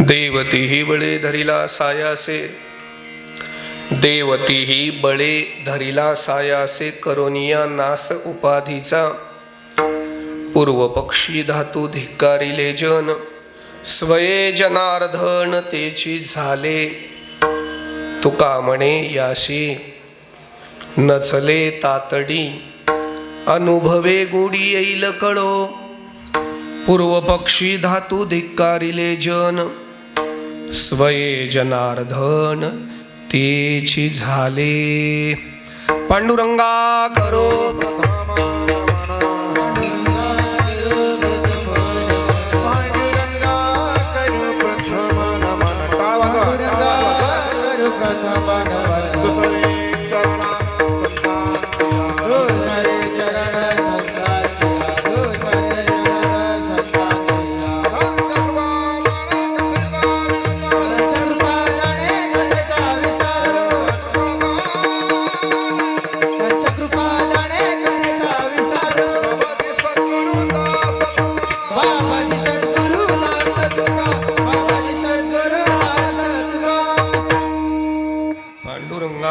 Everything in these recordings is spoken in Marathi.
देवतीही बळे धरिला सायासे, देवतीही बळे धरिला सायासे, करोनिया नास उपाधीचा, पूर्व पक्षी धातू धिक्कारिले जन, स्वये जनार्दन तेची झाले, तुका म्हणे याशी नचले तातडी, अनुभवे गोडी येईल कळो, पूर्व पक्षी धातू धिक्कारिले जन, स्वये जनार्दन तेची झाले. पांडुरंगा करो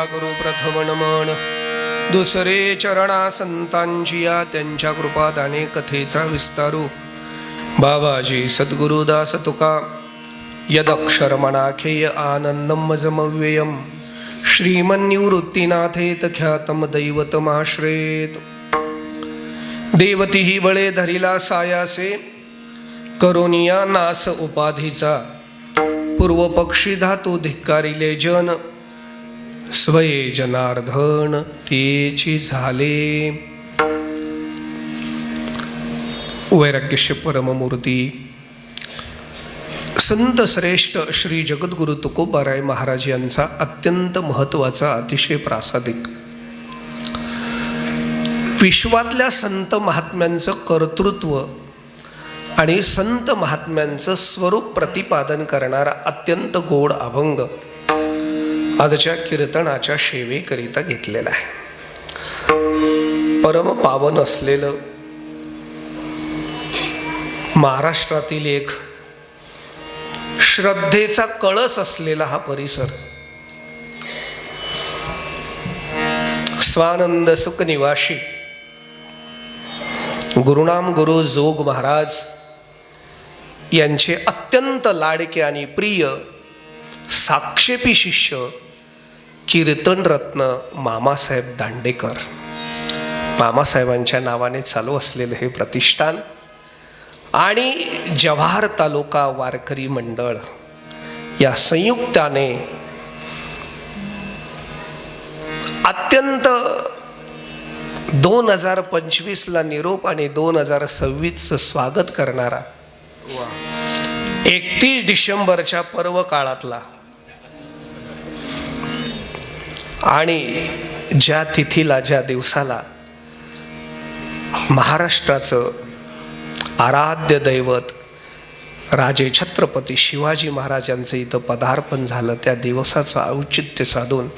करू प्रथम नमन, दुसरे चरणा संतांची या त्यांच्या कृपादाने कथेचा विस्तारू. बाबाजी सद्गुरुदास तुका यदक्षर मनाखेय आनंदम मजमव्ययम, श्रीमन्निवृत्तीनाथेत ख्यातम दैवतमाश्रेत. देवतीही बळे धरिला सायासे, करोनिया नास उपाधीचा, पूर्व पक्षी धातू धिक्कारिले जन, स्वये जनार्दन तेची झाले. वैराग्यस्य परममूर्ती संत श्रेष्ठ श्री जगद्गुरु तुकोबाराय महाराज यांचा अत्यंत महत्त्वाचा, अतिशय प्रासादिक, विश्वातल्या संत महात्म्यांचं कर्तृत्व आणि संत महात्म्यांचं स्वरूप प्रतिपादन करणारा अत्यंत गोड अभंग आजच्या कीर्तनाच्या सेवेकरिता घेतलेला आहे. परम पावन असलेलं महाराष्ट्रातील एक श्रद्धेचा कळस असलेला हा परिसर, स्वानंद सुख निवासी गुरुनाम गुरु जोग महाराज यांचे अत्यंत लाडके आणि प्रिय साक्षेपी शिष्य कीर्तन रत्न मामासाहेब दांडेकर, मामासाहेबांच्या नावाने चालू असलेलं हे प्रतिष्ठान आणि जव्हार तालुका वारकरी मंडळ या संयुक्ताने अत्यंत 2025ला निरोप आणि 2026चं स्वागत करणारा 31 डिसेंबरच्या पर्व काळातला आणि ज्या तिथीला, ज्या दिवसाला महाराष्ट्राचं आराध्य दैवत राजे छत्रपती शिवाजी महाराजांचं इथं पदार्पण झालं, त्या दिवसाचं औचित्य साधून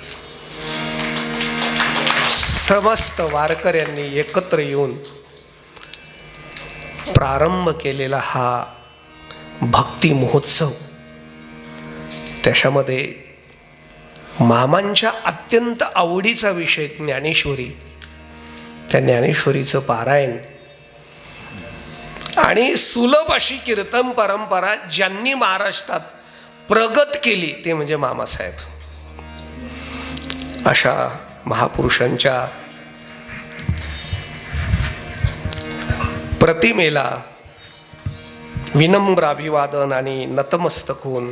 समस्त वारकऱ्यांनी एकत्र येऊन प्रारंभ केलेला हा भक्ती महोत्सव, त्याच्यामध्ये मामांच्या अत्यंत आवडीचा विषय ज्ञानेश्वरी, त्या ज्ञानेश्वरीचं पारायण आणि सुलभ अशी कीर्तन परंपरा ज्यांनी महाराष्ट्रात प्रगत केली ते म्हणजे मामासाहेब. अशा महापुरुषांच्या प्रतिमेला विनम्र अभिवादन आणि नतमस्तक होऊन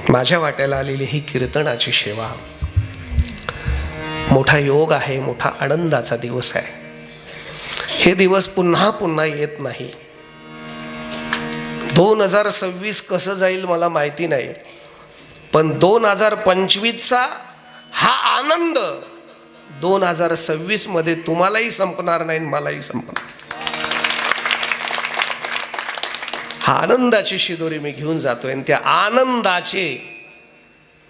माझ्या वाट्याला आलेली ही कीर्तनाची सेवा मोठा योग आहे, मोठा आनंदाचा दिवस आहे. हे दिवस पुन्हा पुन्हा येत नाही. 2026 कसं जाईल मला माहिती नाही, पण 2025चा हा आनंद 2026 मध्ये तुम्हालाही संपणार नाही, मलाही संपणार. हा आनंदाची शिदोरी मी घेऊन जातोय आणि त्या आनंदाचे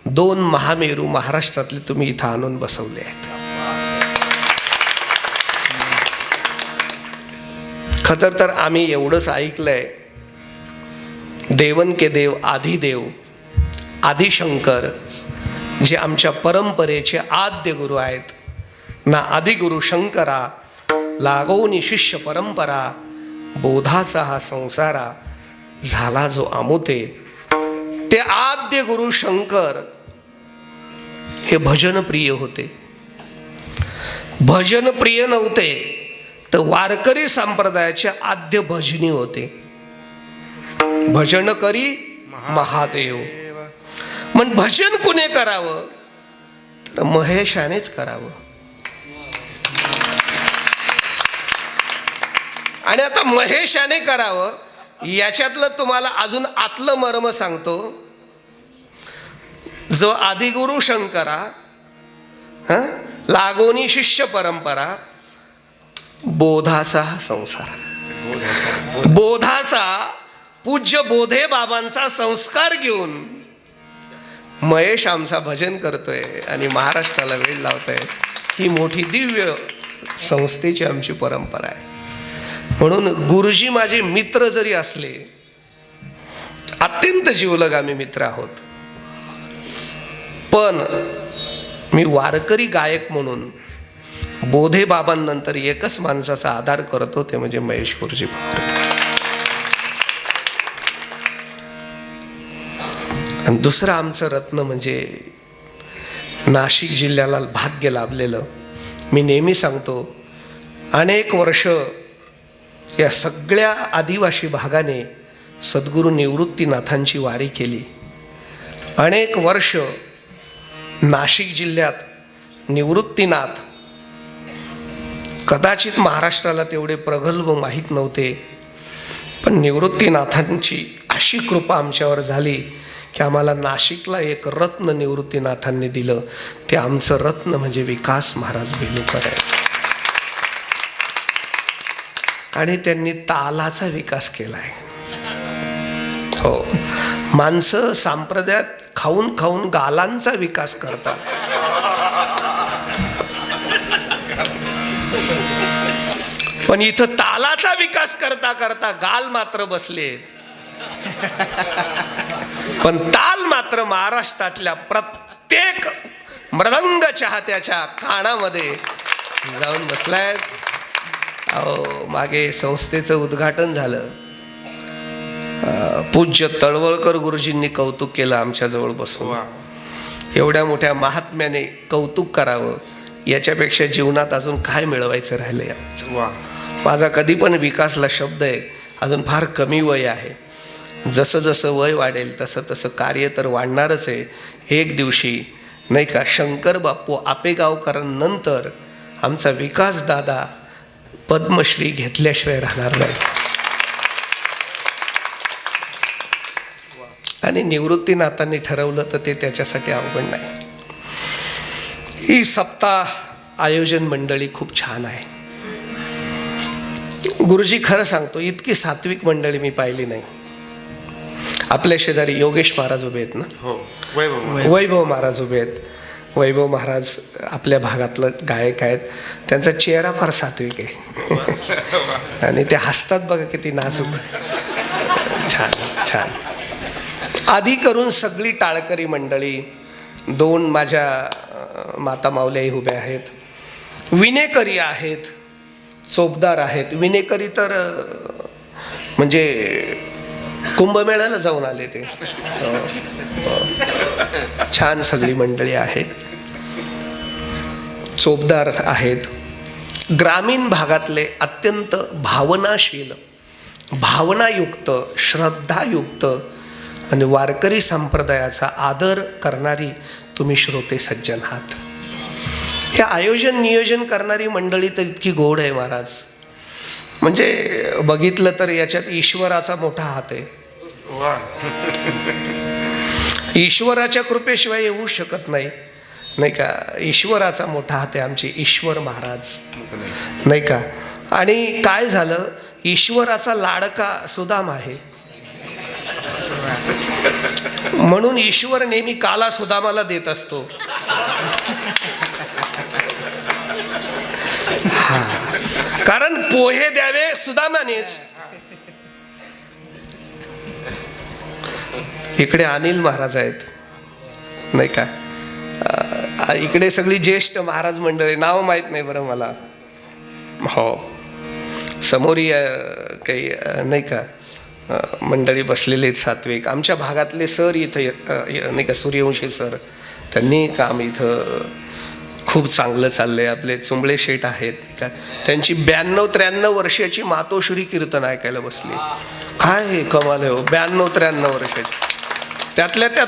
2 महामेरू महाराष्ट्रातले तुम्ही इथं आणून बसवले आहेत. खतर तर आम्ही एवढंच ऐकलंय देवन के देव आदिदेव आदिशंकर जे आमच्या परंपरेचे आद्य गुरु आहेत ना, आदिगुरु शंकरा लागोनी शिष्य परंपरा, बोधाचा हा संसारा झाला जो आमुते. ते आद्य गुरु शंकर हे भजन प्रिय होते. भजन प्रिय नव्हते तर वारकरी संप्रदायाचे आद्य भजनी होते. भजन करी महादेव. मग भजन कुणे करावं तर महेशानेच करावं. आणि आता महेशाने करावं याच्यातलं तुम्हाला अजून आतलं मर्म सांगतो. जो आदिगुरु शंकरा लागोनी शिष्य परंपरा, बोधाचा संसार, बोधाचा पूज्य बोधे बाबांचा संस्कार घेऊन महेश आमचा भजन करतोय आणि महाराष्ट्राला वेळ लावतोय. ही मोठी दिव्य संस्थेची आमची परंपरा आहे. म्हणून गुरुजी माझे मित्र जरी असले, अत्यंत जीवलग आम्ही मित्र आहोत, पण मी वारकरी गायक म्हणून बोधे बाबांनंतर एकच माणसाचा आधार करतो, ते म्हणजे महेश गुरुजी भगवरे. आणि दुसरं आमचं रत्न म्हणजे नाशिक जिल्ह्याला भाग्य लाभलेलं. मी नेहमी सांगतो, अनेक वर्ष या सगळ्या आदिवासी भागाने सद्गुरू निवृत्तीनाथांची वारी केली. अनेक वर्ष नाशिक जिल्ह्यात निवृत्तीनाथ कदाचित महाराष्ट्राला तेवढे प्रगल्भ माहीत नव्हते, पण निवृत्तीनाथांची अशी कृपा आमच्यावर झाली की आम्हाला नाशिकला एक रत्न निवृत्तीनाथांनी दिलं. ते आमचं रत्न म्हणजे विकास महाराज बेलूकर आहे. आणि त्यांनी तालाचा विकास केलाय. हो, माणसं संप्रदायात खाऊन खाऊन गालांचा विकास करतात, पण इथं तालाचा विकास करता करता गाल मात्र बसलेत. पण ताल मात्र महाराष्ट्रातल्या प्रत्येक मृदंग चाहत्याच्या कानामध्ये जाऊन बसलाय. अहो, मागे संस्थेचं उद्घाटन झालं. पूज्य तळवळकर गुरुजींनी कौतुक केलं आमच्याजवळ बसून. एवढ्या मोठ्या महात्म्याने कौतुक करावं याच्यापेक्षा जीवनात अजून काय मिळवायचं राहिलंय. माझा कधी पण विकासला शब्द आहे. अजून फार कमी वय आहे. जसं जसं वय वाढेल तसं तसं कार्य तर वाढणारच आहे. एक दिवशी नाही का शंकर बापू आपेगावकरांनंतर आमचा विकास दादा पद्मश्री घेतल्याशिवाय राहणार नाही. आणि निवृत्तीनाथांनी ठरवलं तर ते त्याच्यासाठी अवघड नाही. ही सप्ताह आयोजन मंडळी खूप छान आहे. गुरुजी खरं सांगतो, इतकी सात्विक मंडळी मी पाहिली नाही. आपल्या शेजारी योगेश महाराज उभे आहेत ना, वैभव महाराज उभे आहेत. वैभव महाराज आपल्या भागातलं गायक आहेत. त्यांचा चेहरा फार सात्विक आहे आणि ते हसतात बघा किती नाजूक. छान छान. आधी करून सगळी टाळकरी मंडळी, दोन माझ्या माता माऊल्याही उभ्या आहेत. विनेकरी आहेत, चोपदार आहेत. विनेकरी तर म्हणजे कुंभमेळ्याला जाऊन आले ते. छान सगळी मंडळी आहेत. चोपदार आहेत. ग्रामीण भागातले अत्यंत भावनाशील, भावनायुक्त, श्रद्धायुक्त आणि वारकरी संप्रदायाचा आदर करणारी तुम्ही श्रोते सज्जन आहात. हे आयोजन नियोजन करणारी मंडळी तर इतकी गोड आहे महाराज. म्हणजे बघितलं तर याच्यात ईश्वराचा मोठा हात आहे. ईश्वराच्या कृपेशिवाय येऊ शकत नाही, नाही का. ईश्वराचा मोठा हात आहे आमचे ईश्वर महाराज, नाही का. आणि काय झालं, ईश्वराचा लाडका सुदाम आहे म्हणून ईश्वर नेहमी काला सुदामाला देत असतो. कारण पोहे द्यावे सुदामानेच. इकडे अनिल महाराज आहेत नाही का, इकडे सगळी ज्येष्ठ महाराज मंडळी, नाव माहीत नाही बरं मला. हो, समोरी काही नाही का मंडळी बसलेले आहेत सात्विक. आमच्या भागातले सर इथं नाही का, सूर्यवंशी सर, त्यांनी काम इथं खूप चांगलं चाललंय. आपले चुंबळे शेठ आहेत का, त्यांची 92-93 वर्षाची मातोश्री कीर्तन ऐकायला बसली. काय हे कमाल आहे हो, 92-93 वर्षाची. त्यातल्या त्यात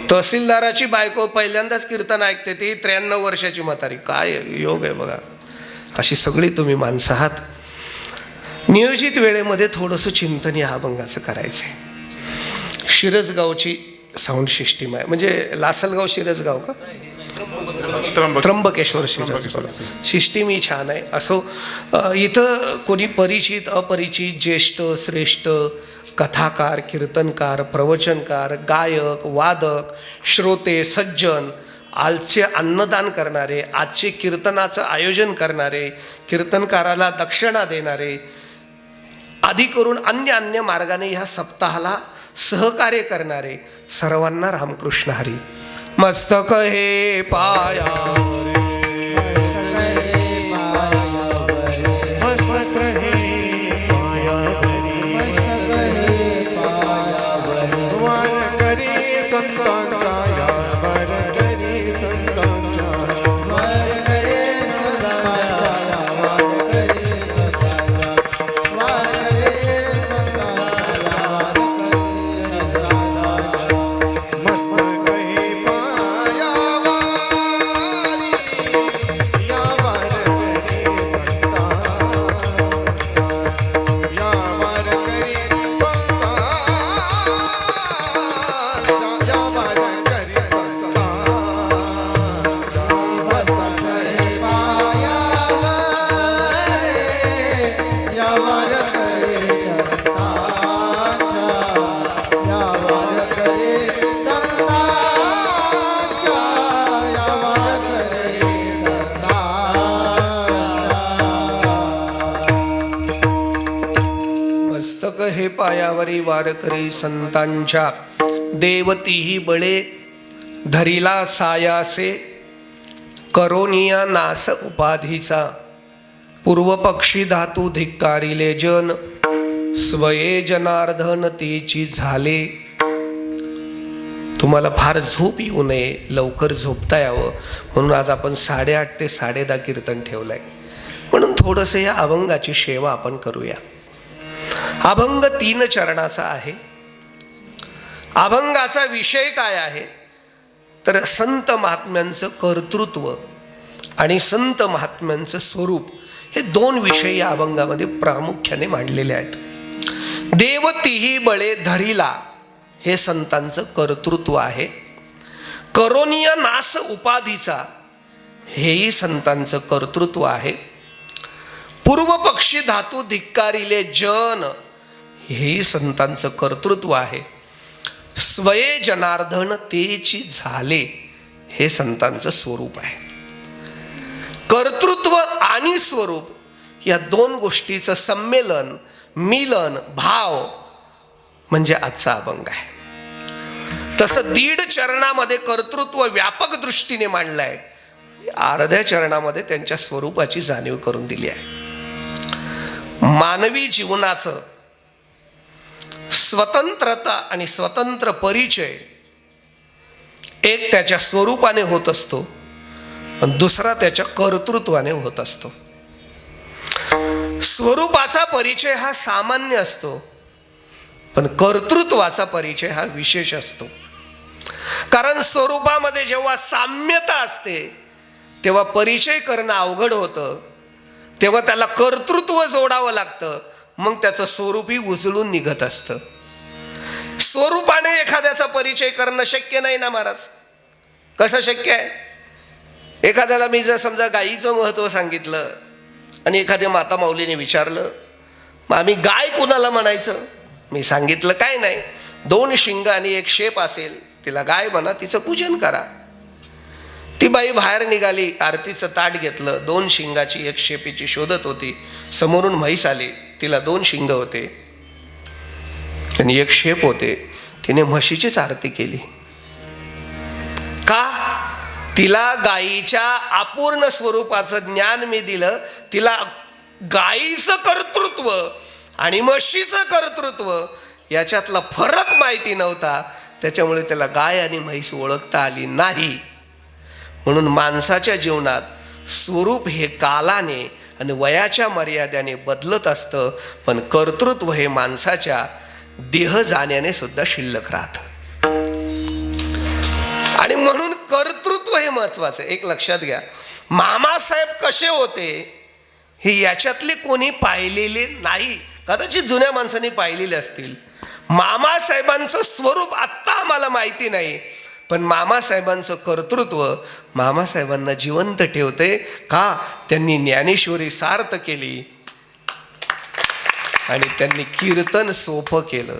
तहसीलदाराची बायको पहिल्यांदाच कीर्तन ऐकते, ती 93 वर्षाची म्हातारी. काय योग आहे बघा. अशी सगळी तुम्ही माणसं आहात. नियोजित वेळेमध्ये थोडंसं चिंतन या अभंगाचं करायचं आहे. शिरसगावची साऊंड सिस्टीम आहे, म्हणजे लासलगाव शिरसगाव का, त्र्यंबकेश्वर शिरसगाव सिस्टीम ही छान आहे. असो, इथं कोणी परिचित अपरिचित, ज्येष्ठ श्रेष्ठ, कथाकार, कीर्तनकार, प्रवचनकार, गायक, वादक, श्रोते, सज्जन, आजचे अन्नदान करणारे, आजचे कीर्तनाचं आयोजन करणारे, कीर्तनकाराला दक्षिणा देणारे, आदी करून अन्य मार्गाने ह्या सप्ताहाला सहकार्य करणारे सर्वांना रामकृष्ण हरी. मस्तक हे पायावरी, हे पायावरी वारकरी संतांच्या, देवतीही बळे धरिला सायासे, करोनिया नास उपाधीचा, पूर्वपक्षी धातू धिक्कारिले जन, स्वये जनार्दन तेची झाले. तुम्हाला फार झोप येऊ नये, लवकर झोपता यावं म्हणून आज आपण 8:30 ते 10:30 कीर्तन ठेवलंय. म्हणून थोडंसं या अभंगाची सेवा आपण करूया. अभंग 3 चरणाचा आहे. अभंगाचा विषय काय आहे तर संत महात्म्यांचं कर्तृत्व आणि संत महात्म्यांचं स्वरूप, हे 2 विषय या अभंगामध्ये प्रामुख्याने मांडलेले आहेत. देवतीही बळे धरिला हे संतांचं कर्तृत्व आहे. करोनिया नास उपाधीचा हेही संतांचं कर्तृत्व आहे. पूर्वपक्षी धातू धिक्कारिले जन हेही संतांचं कर्तृत्व आहे. स्वये जनार्दन तेची झाले हे संतांचं स्वरूप आहे. कर्तृत्व आणि स्वरूप या 2 गोष्टीचं संमेलन, मिलन, भाव म्हणजे आजचा अभंग आहे. तसं 1.5 चरणामध्ये कर्तृत्व व्यापक दृष्टीने मांडलंय, अर्ध्या चरणामध्ये त्यांच्या स्वरूपाची जाणीव करून दिली आहे. मानवी जीवनाचं स्वतंत्रता आणि स्वतंत्र परिचय एक त्याच्या स्वरूपाने होत असतो आणि दुसरा त्याच्या कर्तृत्वाने होत असतो. स्वरूपाचा परिचय हा सामान्य असतो, पण कर्तृत्वाचा परिचय हा विशेष असतो. कारण स्वरूपामध्ये जेव्हा साम्यता असते तेव्हा परिचय करणं अवघड होतं, तेव्हा त्याला कर्तृत्व जोडावं लागतं, मग त्याचं स्वरूपही उचलून निघत असतं. स्वरूपाने एखाद्याचा परिचय करणं शक्य नाही ना महाराज. कसं शक्य आहे? एखाद्याला मी जर समजा गायीचं महत्त्व सांगितलं आणि एखाद्या माता माऊलीने विचारलं, मग आम्ही गाय कोणाला म्हणायचं? मी सांगितलं काय नाही, 2 शिंग आणि 1 शेप असेल तिला गाय म्हणा, तिचं पूजन करा. ती बाई बाहेर निघाली, आरतीचं ताट घेतलं, 2 शिंगाची 1 शेपीची शोधत होती. समोरून म्हैस आली, तिला 2 शिंग होते. आणि एक शेप होते, तिने म्हशीचीच आरती केली. का? तिला गायीच्या अपूर्ण स्वरूपाचं ज्ञान मी दिलं. तिला गायीचं कर्तृत्व आणि म्हशीचं कर्तृत्व याच्यातला फरक माहिती नव्हता. त्याच्यामुळे त्याला गाय आणि म्हैस ओळखता आली नाही. म्हणून माणसाच्या जीवनात स्वरूप हे कालाने आणि वयाच्या मर्यादेने बदलत असतं, पण कर्तृत्व हे माणसाच्या देह जाण्याने सुद्धा शिल्लक राहतं. आणि म्हणून कर्तृत्व हे महत्वाचं. एक लक्षात घ्या, मामासाहेब कसे होते हे याच्यातले कोणी पाहिलेले नाही. कदाचित जुन्या माणसांनी पाहिलेले असतील. मामासाहेबांचं स्वरूप आत्ता आम्हाला माहिती नाही, पण मामासाहेबांचं कर्तृत्व मामासाहेबांना जिवंत ठेवते. का? त्यांनी ज्ञानेश्वरी सार्थ केली आणि त्यांनी कीर्तन सोपं केलं.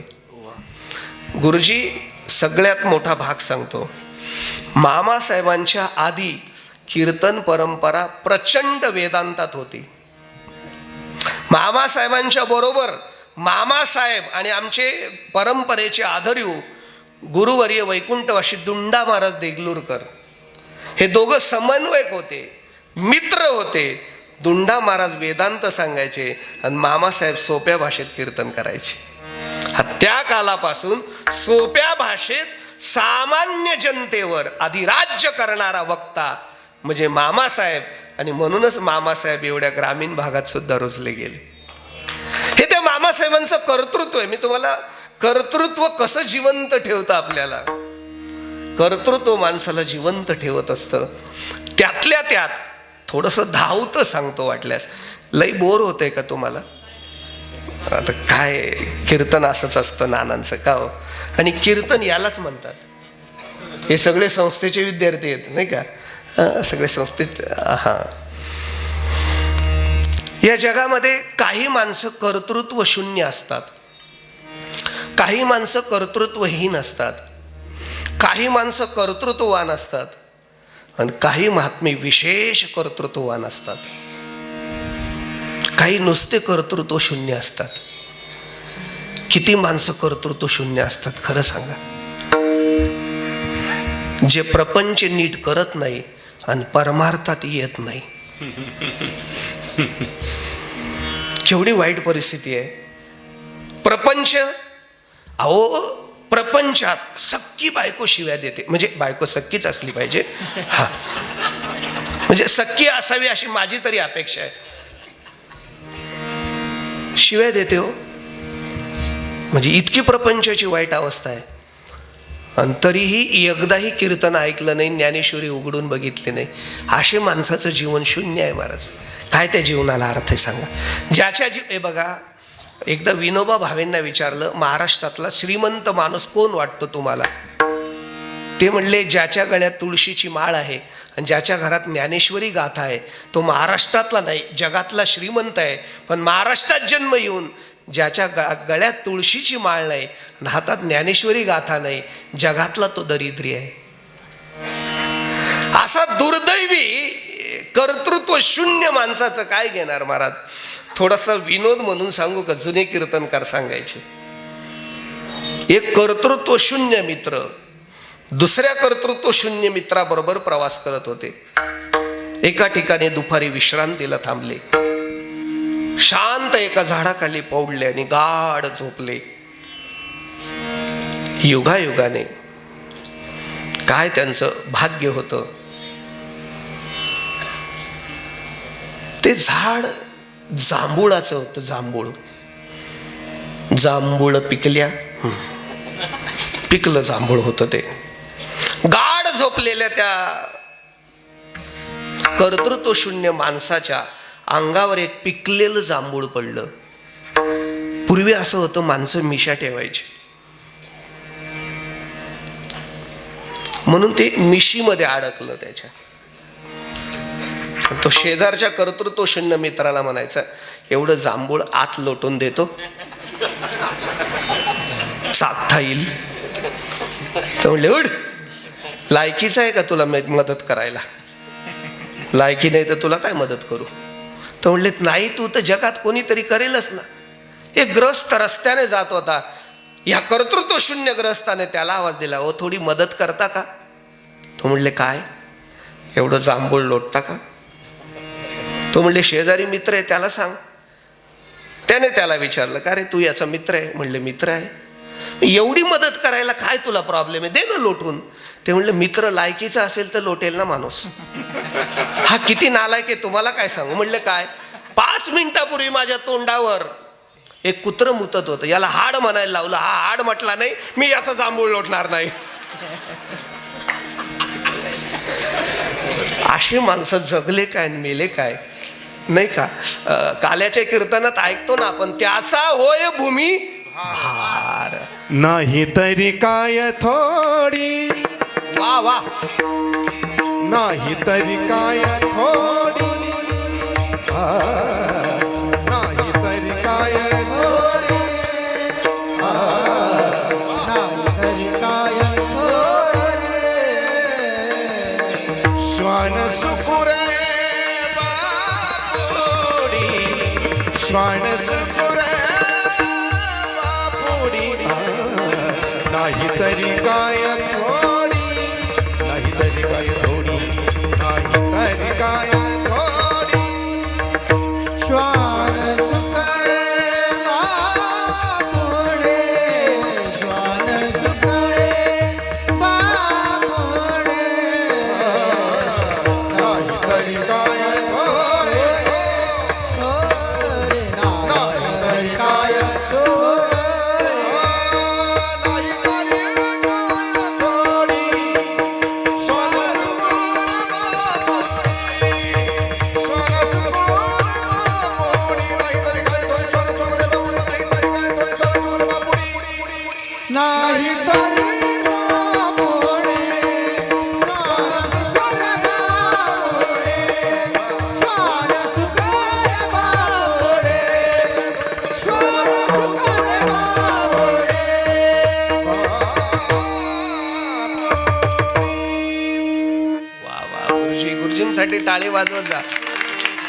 गुरुजी सगळ्यात मोठा भाग सांगतो. मामासाहेबांच्या आधी कीर्तन परंपरा प्रचंड वेदांतात होती. मामासाहेबांच्या बरोबर मामासाहेब आणि आमचे परंपरेचे आधारीव गुरुवर्य वैकुंठवासी दुंडा महाराज देगलूरकर हे दोघं समन्वयक होते, मित्र होते. दुंडा महाराज वेदांत सांगायचे आणि मामासाहेब सोप्या भाषेत कीर्तन करायचे. त्या कालापासून सोप्या भाषेत सामान्य जनतेवर अधिराज्य करणारा वक्ता म्हणजे मामासाहेब. आणि म्हणूनच मामासाहेब एवढ्या ग्रामीण भागात सुद्धा रुजले गेले. हे त्या मामासाहेबांचं कर्तृत्व आहे. मी तुम्हाला कर्तृत्व कसं जिवंत ठेवतं, आपल्याला कर्तृत्व माणसाला जिवंत ठेवत असतं. त्यातल्या त्यात थोडंसं धावतं सांगतो वाटल्यास. लई बोर होतंय का तुम्हाला? आता काय कीर्तन असंच असतं नानांचं का हो? आणि कीर्तन यालाच म्हणतात. हे सगळे संस्थेचे विद्यार्थी आहेत नाही का? सगळे संस्थेत. हा, या जगामध्ये काही माणसं कर्तृत्व शून्य असतात, काही माणसं कर्तृत्वहीन असतात, काही माणसं कर्तृत्ववान असतात आणि काही महात्मे विशेष कर्तृत्ववान असतात. काही नुसते कर्तृत्व शून्य असतात. किती माणसं कर्तृत्व शून्य असतात खरं सांगा? जे प्रपंच नीट करत नाही आणि परमार्थात येत नाही. केवढी वाईट परिस्थिती आहे. प्रपंच, अहो प्रपंचात सख्खी बायको शिव्या देते. म्हणजे बायको सख्खीच असली पाहिजे, हा, म्हणजे सख्खी असावी अशी माझी तरी अपेक्षा आहे. शिव्या देते हो, म्हणजे इतकी प्रपंचाची वाईट अवस्था आहे. आणि तरीही एकदाही कीर्तन ऐकलं नाही, ज्ञानेश्वरी उघडून बघितली नाही. असे माणसाचं जीवन शून्य आहे महाराज. काय त्या जीवनाला अर्थ आहे सांगा? ज्याच्या हे बघा, एकदा विनोबा भावेंना विचारलं, महाराष्ट्रातला श्रीमंत माणूस कोण वाटतो तुम्हाला? ते म्हणले, ज्याच्या गळ्यात तुळशीची माळ आहे आणि ज्याच्या घरात ज्ञानेश्वरी गाथा आहे तो महाराष्ट्रातला नाही, जगातला श्रीमंत आहे. पण महाराष्ट्रात जन्म येऊन ज्याच्या गळ्यात तुळशीची माळ नाही आणि हातात ज्ञानेश्वरी गाथा नाही, जगातला तो दरिद्री आहे. असा दुर्दैवी कर्तृत्व शून्य माणसाचं काय घेणार महाराज? थोडासा विनोद म्हणून सांगू का? जुने कीर्तनकार सांगायचे, एक कर्तृत्व शून्य मित्र दुसऱ्या कर्तृत्व शून्य मित्राबरोबर प्रवास करत होते. एका ठिकाणी दुपारी विश्रांतीला थांबले. शांत एका झाडाखाली पौडले आणि गाढ झोपले. युगायुगाने काय त्यांचं भाग्य होतं. ते झाड जांभुळाचं होतं. जांभूळ पिकल्या, पिकलं जांभूळ होतं ते. गाढ झोपलेल्या त्या कर्तृत्व शून्य माणसाच्या अंगावर एक पिकलेलं जांभूळ पडलं. पूर्वी असं होतं, माणसं मिशा ठेवायची म्हणून ते मिशीमध्ये अडकलं त्याच्या. तो शेजारच्या कर्तृत्व शून्य मित्राला म्हणायचा, एवढं जांभूळ आत लोटून देतो, चाकता येईल. तर म्हणले, उड, लायकीचं आहे का तुला मदत करायला? लायकी नाही तर तुला काय मदत करू? तर म्हणले, नाही, तू तर जगात कोणीतरी करेलच ना. एक ग्रस्त रस्त्याने जात होता, या कर्तृत्व शून्य ग्रस्ताने त्याला आवाज दिला, ओ थोडी मदत करता का? तो म्हणले काय, एवढं जांभूळ लोटता का? तो म्हणले शेजारी मित्र आहे त्याला सांग. त्याने त्याला विचारलं, का रे तू याचा मित्र आहे? म्हणले मित्र आहे. एवढी मदत करायला काय तुला प्रॉब्लेम आहे, दे ना लोटून. ते म्हणले मित्र लायकीचा असेल तर लोटेल ना माणूस. हा किती नालायक आहे तुम्हाला काय सांगू. म्हणले काय, 5 मिनिटापूर्वी माझ्या तोंडावर एक कुत्रं मुतत होतं, याला हाड म्हणायला लावलं, हा हाड म्हटला नाही, मी याचा जांभूळ लोटणार नाही. अशी माणसं जगले काय मेले काय, नाही का. काल्याच्या कीर्तनात ऐकतो ना आपण, त्याचा होय भूमी भार, नाही तरी काय थोडी, वा वा, नाही तरी काय थोडी, नाही तरी काय थोडी, नाही तरी काय थोडी. श्वान सुपुरे बापुडी, श्वान सुपुरे बापुडी, नाही तरी काय थोडी, नाही तरी काय थोडी, नाही तरी काय थोडी. श्वान सुखरे बापुडे, श्वान सुखरे बापुडे, नाही तरी काय थोडी, नाही तरी काय थोडी, नाही तरी काय थोडी. श्वान नाही तरी बापुडे, श्वान सुखरे बापुडे, श्वान सुखरे बापुडे. वा वा. गुरुजी, गुरुजींसाठी टाळी वाजवत जा.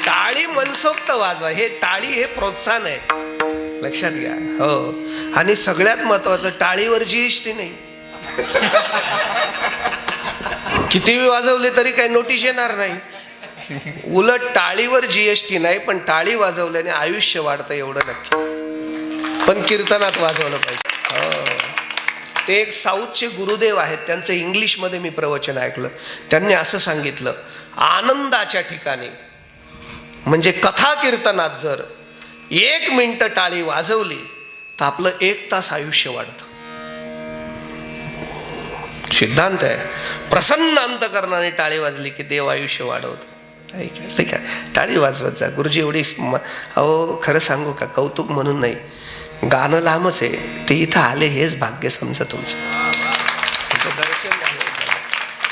टाळी मनसोक्त वाजवा. हे टाळी हे प्रोत्साहन आहे, लक्षात घ्या. हो. आणि सगळ्यात महत्वाचं, टाळीवर जीएसटी नाही. किती वाजवले तरी काही नोटीस येणार नाही. उलट टाळीवर जीएसटी नाही, पण टाळी वाजवल्याने आयुष्य वाढतं एवढं नक्की. पण कीर्तनात वाजवलं पाहिजे. हो. ते एक साऊथचे गुरुदेव आहेत, त्यांचं इंग्लिशमध्ये मी प्रवचन ऐकलं. त्यांनी असं सांगितलं, आनंदाच्या ठिकाणी म्हणजे कथा कीर्तनात जर 1 मिनिट टाळी वाजवली तर आपलं 1 तास आयुष्य वाढतं. सिद्धांत आहे. प्रसन्न अंतकरणाने टाळी वाजली की देव आयुष्य वाढवतो. ठीक आहे, टाळी वाजवत जा. गुरुजी एवढी अहो खरं सांगू का, कौतुक म्हणून नाही, गाणं लांबच आहे, ते इथं आले हेच भाग्य समजा तुमचं. दर्शन झालं.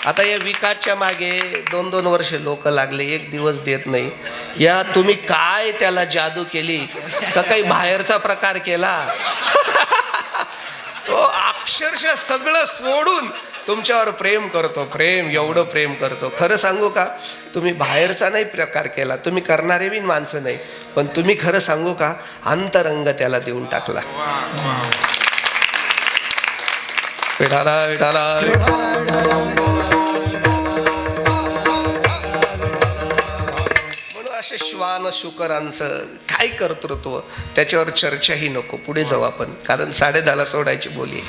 आता या विकासच्या मागे 2-2 वर्ष लोक लागले, 1 दिवस देत नाही. या तुम्ही काय त्याला जादू केली का, काही बाहेरचा प्रकार केला? तो अक्षरशः सगळं सोडून तुमच्यावर प्रेम करतो. प्रेम, एवढं प्रेम करतो. खरं सांगू का, तुम्ही बाहेरचा नाही प्रकार केला, तुम्ही करणारे बी माणसं नाही, पण तुम्ही खरं सांगू का, अंतरंग त्याला देऊन टाकला. विठाला विठाला म्हणून असे श्वान शुकरांचं काय कर्तृत्व, त्याच्यावर चर्चाही नको. पुढे जाऊ आपण, कारण 10:30ला सोडायची बोली.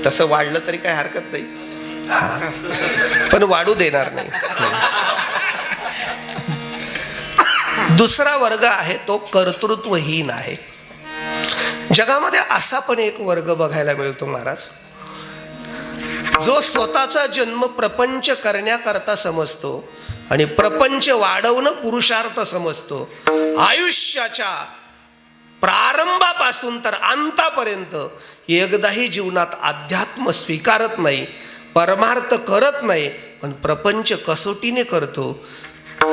तसं वाढलं तरी काय हरकत नाही, पण वाढू देणार नाही. दुसरा वर्ग आहे तो कर्तृत्वहीन आहे. जगामध्ये असा पण एक वर्ग बघायला मिळतो महाराज, जो स्वतःचा जन्म प्रपंच करण्याकरता समजतो आणि प्रपंच वाढवणं पुरुषार्थ समजतो. आयुष्याच्या प्रारंभापासून तर अंतापर्यंत एकदाही जीवनात अध्यात्म स्वीकारत नाही, परमार्थ करत नाही, पण प्रपंच कसोटीने करतो.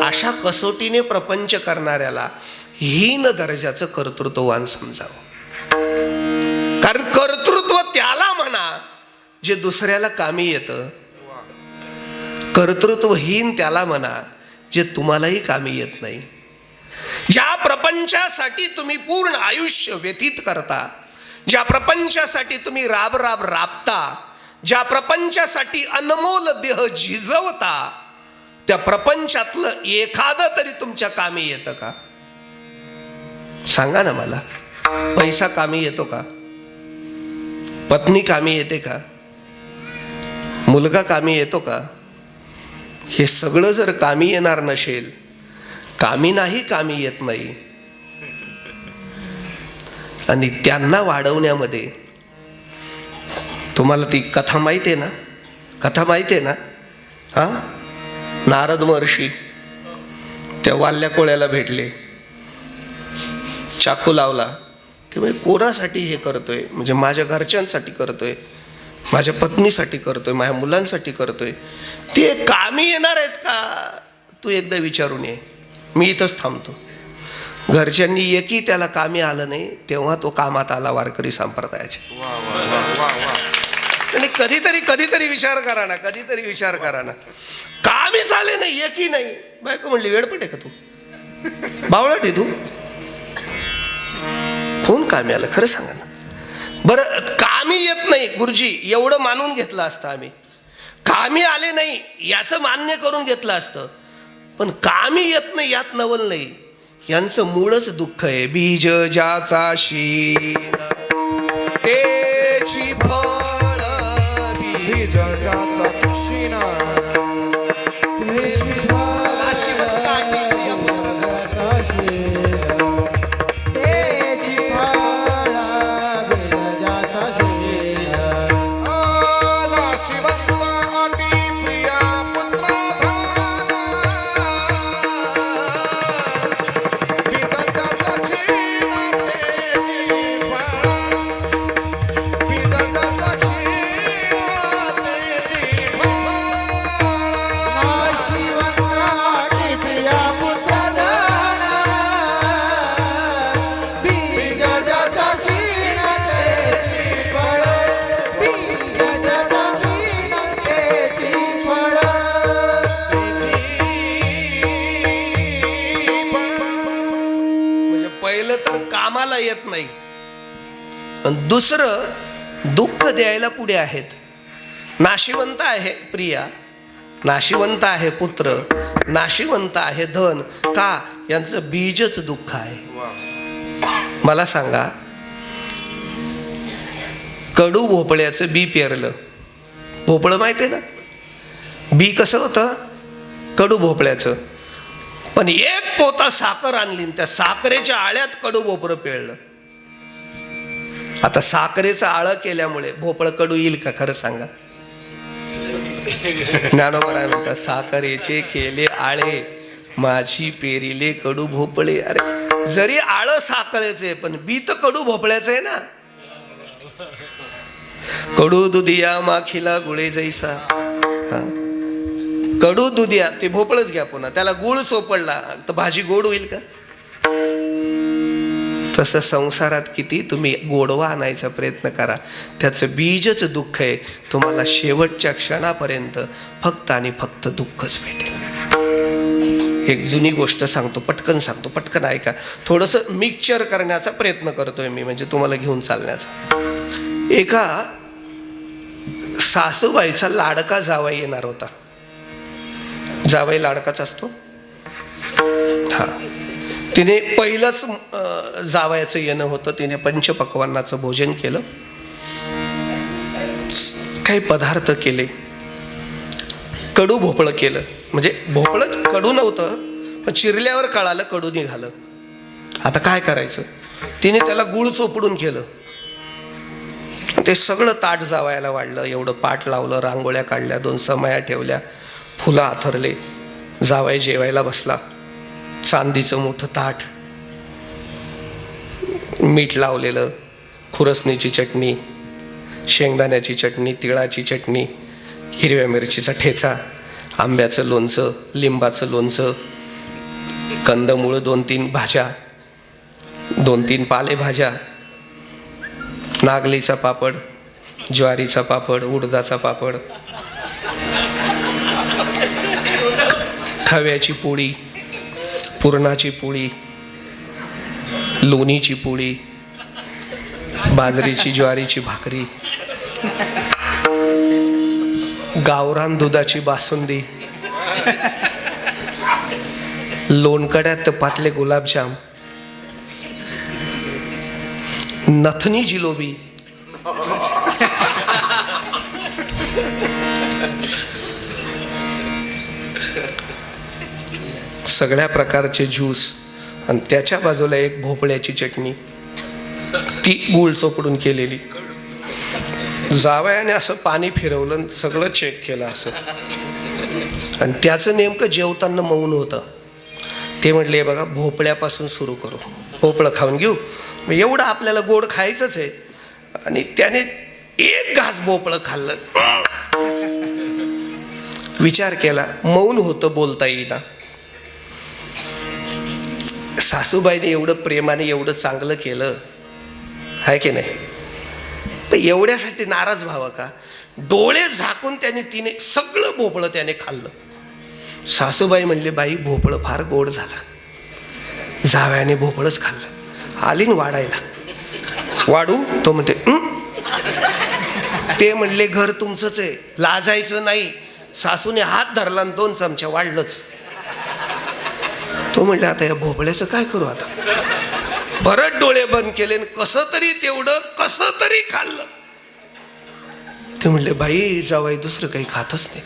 अशा कसोटीने प्रपंच करणाऱ्याला हीन दर्जाचं कर्तृत्ववान समजावं. कारण कर्तृत्व त्याला म्हणा जे दुसऱ्याला कामी येतं, कर्तृत्वहीन त्याला म्हणा जे तुम्हालाही कामी येत नाही. ज्या प्रपंचासाठी तुम्ही पूर्ण आयुष्य व्यतीत करता, ज्या प्रपंचासाठी तुम्ही राब राब राबता, ज्या प्रपंचासाठी अनमोल देह झिजवता, त्या प्रपंचातलं एखादं तरी तुमच्या कामी येतं का? सांगा ना मला. पैसा कामी येतो का? पत्नी कामी येते का? मुलगा कामी येतो का? हे सगळं जर कामी येणार नसेल, कामी येत नाही. आणि त्यांना वाढवण्यामध्ये तुम्हाला ती कथा माहिती आहे ना? कथा माहिती आहे ना? हा, नारद महर्षी त्या वाल्या कोळ्याला भेटले, चाकू लावला. ते म्हणजे कोणासाठी हे करतोय? म्हणजे माझ्या घरच्यांसाठी करतोय, माझ्या पत्नीसाठी करतोय, माझ्या मुलांसाठी करतोय. ते कामी येणार आहेत का? तू एकदा विचारून ये. मी इथंच थांबतो. घरच्यांनी एकही त्याला कामी आलं नाही, तेव्हा तो कामात आला वारकरी संप्रदायाचे. आणि कधीतरी विचार करा ना, कधीतरी विचार करा ना. कामी झाले नाही, एकही नाही. बायको म्हणली वेडपट आहे का तू? बावळट आहे तू? कोण कामी आलं खरं सांगा ना. बरं, कामी येत नाही गुरुजी एवढं मानून घेतलं असतं आम्ही. कामी आले नाही याचं मान्य करून घेतलं असतं. पण कामी येत नाही यात नवल नाही. यांचं मूळच दुःख आहे. बीज ज्याचा शीन तेची फळ, बीज ज्याचा शीन तेची फळ, तेची फळ, बीज ज्याचा शीन. नाशिवंत अटी प्रिया पुत्र धन, बीज ज्याचा शीन तेची फळ, बीज ज्याचा शीन तेची फळ. नाशिवंत अटी प्रिया पुत्र धन, बीज ज्याचा शीन तेची फळ, बीज ज्याचा शीन तेची फळ. म्हणजे पहिलं तर कामाला येत नाही, आणि दुसरं दुःख द्यायला पुढे आहेत. नाशिवंत आहे प्रिया, नाशिवंत आहे पुत्र, नाशिवंत आहे धन. का? यांचं बीजच दुःख आहे. मला सांगा, कडू भोपळ्याचं बी पेरलं. भोपळं माहिती आहे ना? बी कसं होतं? कडू भोपळ्याचं. पण एक पोता साखर आणली, त्या साखरेच्या आळ्यात कडू भोपळं पेरलं. आता साखरेचं आळं केल्यामुळे भोपळं कडू येईल का? खरं सांगा. ज्ञानोबा म्हणतात, साखरेचे केले आळे, माझी पेरिले कडू भोपळे. अरे, जरी आळं साखरेचे पण बी तर कडू भोपळ्याचं आहे ना. कडू दुधिया माखीला गुळे जैसा. हा, कडू दुधिया ते भोपळच घ्या, पुन्हा त्याला गुळ चोपडला तर भाजी गोड होईल का? तसं संसारात किती तुम्ही गोडवा आणायचा प्रयत्न करा, त्याचं बीजच दुःख आहे. तुम्हाला शेवटच्या क्षणापर्यंत फक्त आणि फक्त दुःखच भेटेल. एक जुनी गोष्ट सांगतो, पटकन सांगतो, पटकन ऐका. थोडंसं मिक्सचर करण्याचा प्रयत्न करतोय मी, म्हणजे तुम्हाला घेऊन चालण्याचा. एका सासूबाईचा लाडका जावई येणार होता. जावई लाडकाच असतो. हा, तिने पहिलंच जावयाचं येणं होतं. तिने पंचपक्वान्नाचं भोजन केलं, काही पदार्थ केले, कडू भोपळं केलं. म्हणजे भोपळं कडू नव्हतं, पण चिरल्यावर कळालं कडू निघालं. आता काय करायचं? तिने त्याला गुळ चोपडून केलं. ते सगळं ताट जावयाला वाढलं. एवढं पाट लावलं, रांगोळ्या काढल्या, 2 समया ठेवल्या, फुलं आथरले. जावई जेवायला बसला. चांदीचं मोठं ताट, मीठ लावलेलं, खुरसणीची चटणी, शेंगदाण्याची चटणी, तिळाची चटणी, हिरव्या मिरचीचा ठेचा, आंब्याचं लोणचं, लिंबाचं लोणचं, कंदमुळं 2-3 भाज्या, 2-3 पालेभाज्या, नागलीचा पापड, ज्वारीचा पापड, उडदाचा पापड, खव्याची पोळी, पुरणाची पोळी, लोणीची पोळी, बाजरीची ज्वारीची भाकरी, गावरान दुधाची बासुंदी, लोणकड्यात तुपातले गुलाबजाम, नथनी जिलोबी, सगळ्या प्रकारचे ज्यूस, आणि त्याच्या बाजूला एक भोपळ्याची चटणी, ती गूळ चोपडून केलेली. जावयाने असं पाणी फिरवलं, सगळं चेक केलं असं, आणि त्याचं नेमकं जेवताना मौन होतं. ते म्हटले बघा भोपळ्यापासून सुरू करू, भोपळं खाऊन घेऊ, मग एवढं आपल्याला गोड खायचंच आहे. आणि त्याने एक घास भोपळं खाल्लं, विचार केला, मौन होतं, बोलता येईना. सासूबाईने एवढं प्रेमाने एवढं चांगलं केलं आहे की नाही, तर एवढ्यासाठी नाराज व्हावं का? डोळे झाकून तिने सगळं भोपळं त्याने खाल्लं. सासूबाई म्हणले बाई भोपळं फार गोड झालं. जावयाने भोपळंच खाल्लं, आलीन वाढायला, वाढू? तो म्हणते ते म्हणले घर तुमचंच आहे, लाजायचं नाही. सासूने हात धरला आणि 2 चमच्या वाढलंच. तो म्हणले आता या भोपळ्याचं काय करू आता? परत डोळे बंद केले, कसं तरी खाल्लं. ते म्हणले बाई जावाई दुसरं काही खातच नाही,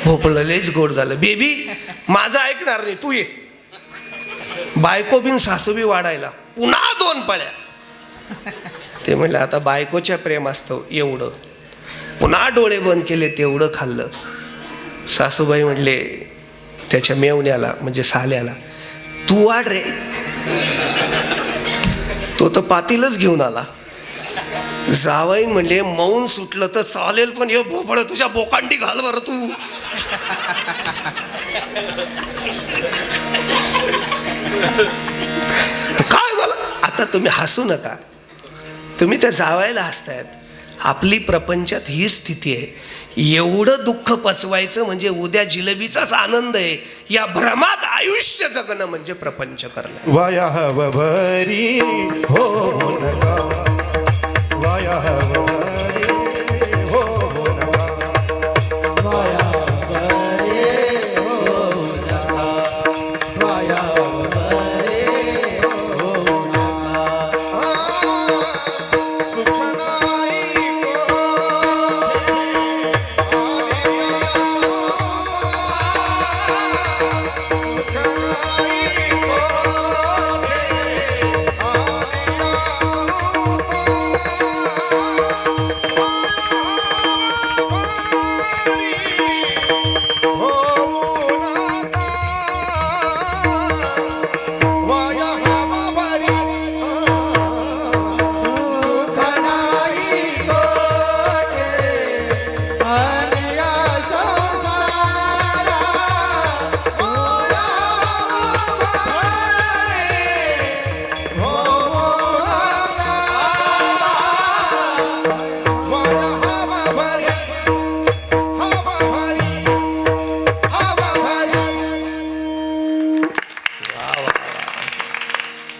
भोपळं लयच गोड झालं. बेबी माझं ऐकणार नाही, तू ये. बायको बिन सासू बी वाढायला, पुन्हा 2 पळ्या. ते म्हणले आता बायकोच्या प्रेम असतं एवढं. पुन्हा डोळे बंद केले, तेवढं खाल्लं. सासूबाई म्हणले त्याच्या मेवण्याला म्हणजे साल्याला, तू वाढ रे. तो तर पातीलच घेऊन आला. जावई म्हणले मौन सुटलं तर चालेल, पण हे भोपळं तुझ्या बोकांडी घाल बरं तू. काय बोला आता, तुम्ही हसू नका, तुम्ही त्या जावायला हसतायत. आपली प्रपंचात ही स्थिती आहे. एवढं दुःख पचवायचं म्हणजे उद्या जिलेबीचाच आनंद आहे. या भ्रमात आयुष्य जगणं म्हणजे प्रपंच करणं. वाया हव भरी हो नका, वाया हव भरी हो नका, वाया भरी हो नका, वाया भरी हो नका. सुख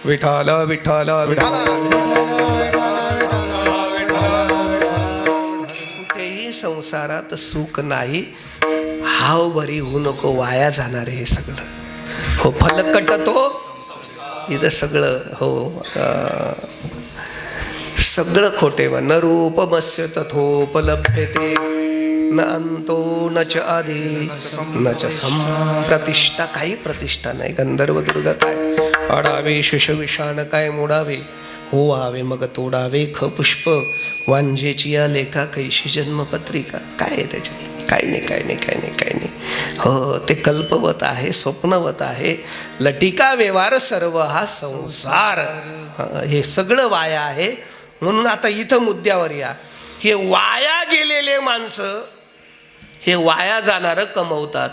विठाल विठाल विठाल. कुठेही संसारात सुख नाही, हाव बरी होऊ नको, वाया जाणार हे सगळं. हो फलकट तो इथं सगळं हो सगळं खोटे. न रूपमस्य तथोपलभ्यते, न अंतो न च आदी न च संप्रतिष्ठा. काही प्रतिष्ठा नाही. गंधर्व दुर्ग काय आडावे, शिशविषाण काय मोडावे, हो आवे मग तोडावे. ख पुष्प वांझेची या लेखा, कैशी जन्मपत्रिका. काय आहे त्याच्यात? काही नाही, काही नाही, काही नाही, काही नाही. हो ते कल्पवत आहे, स्वप्नवत आहे. लटिका व्यवहार सर्व हा संसार, हे सगळं वाया आहे. म्हणून आता इथं मुद्द्यावर या. हे वाया गेलेले माणसं हे वाया जाणारं कमवतात.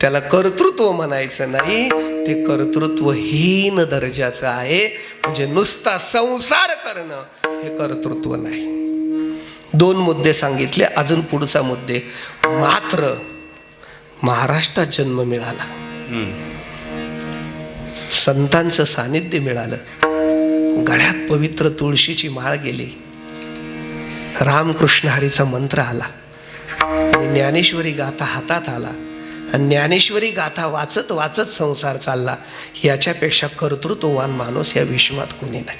त्याला कर्तृत्व म्हणायचं नाही, ते कर्तृत्वहीन दर्जाचं आहे. म्हणजे नुसता संसार करणं हे कर्तृत्व नाही. 2 मुद्दे सांगितले. अजून पुढचा मुद्दे. मात्र महाराष्ट्रात जन्म मिळाला, संतांचं सानिध्य मिळालं, गळ्यात पवित्र तुळशीची माळ गेली, रामकृष्ण हरीचा मंत्र आला आणि ज्ञानेश्वरी गाथा हातात आला आणि ज्ञानेश्वरी गाथा वाचत वाचत संसार चालला. याच्यापेक्षा कर्तृत्ववान माणूस या विश्वात कोणी नाही.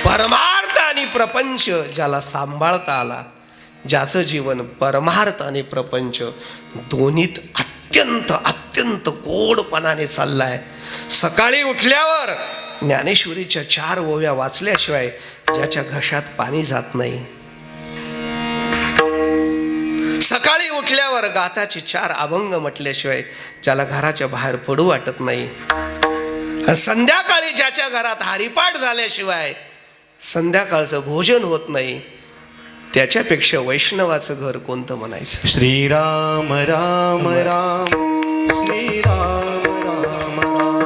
परमार्थ आणि प्रपंच ज्याला सांभाळता आला, ज्याचं जीवन परमार्थ आणि प्रपंच दोन्हीत अत्यंत अत्यंत गोडपणाने चाललाय. सकाळी उठल्यावर ज्ञानेश्वरीच्या 4 ओव्या वाचल्याशिवाय ज्याच्या घशात पाणी जात नाही, सकाळी उठल्यावर गाथाचे 4 अभंग म्हटल्याशिवाय ज्याला घराच्या बाहेर पडू वाटत नाही, संध्याकाळी ज्याच्या घरात हरिपाठ झाल्याशिवाय संध्याकाळचं भोजन होत नाही, त्याच्यापेक्षा वैष्णवाचं घर कोणतं म्हणायचं. श्रीराम राम राम श्रीराम राम राम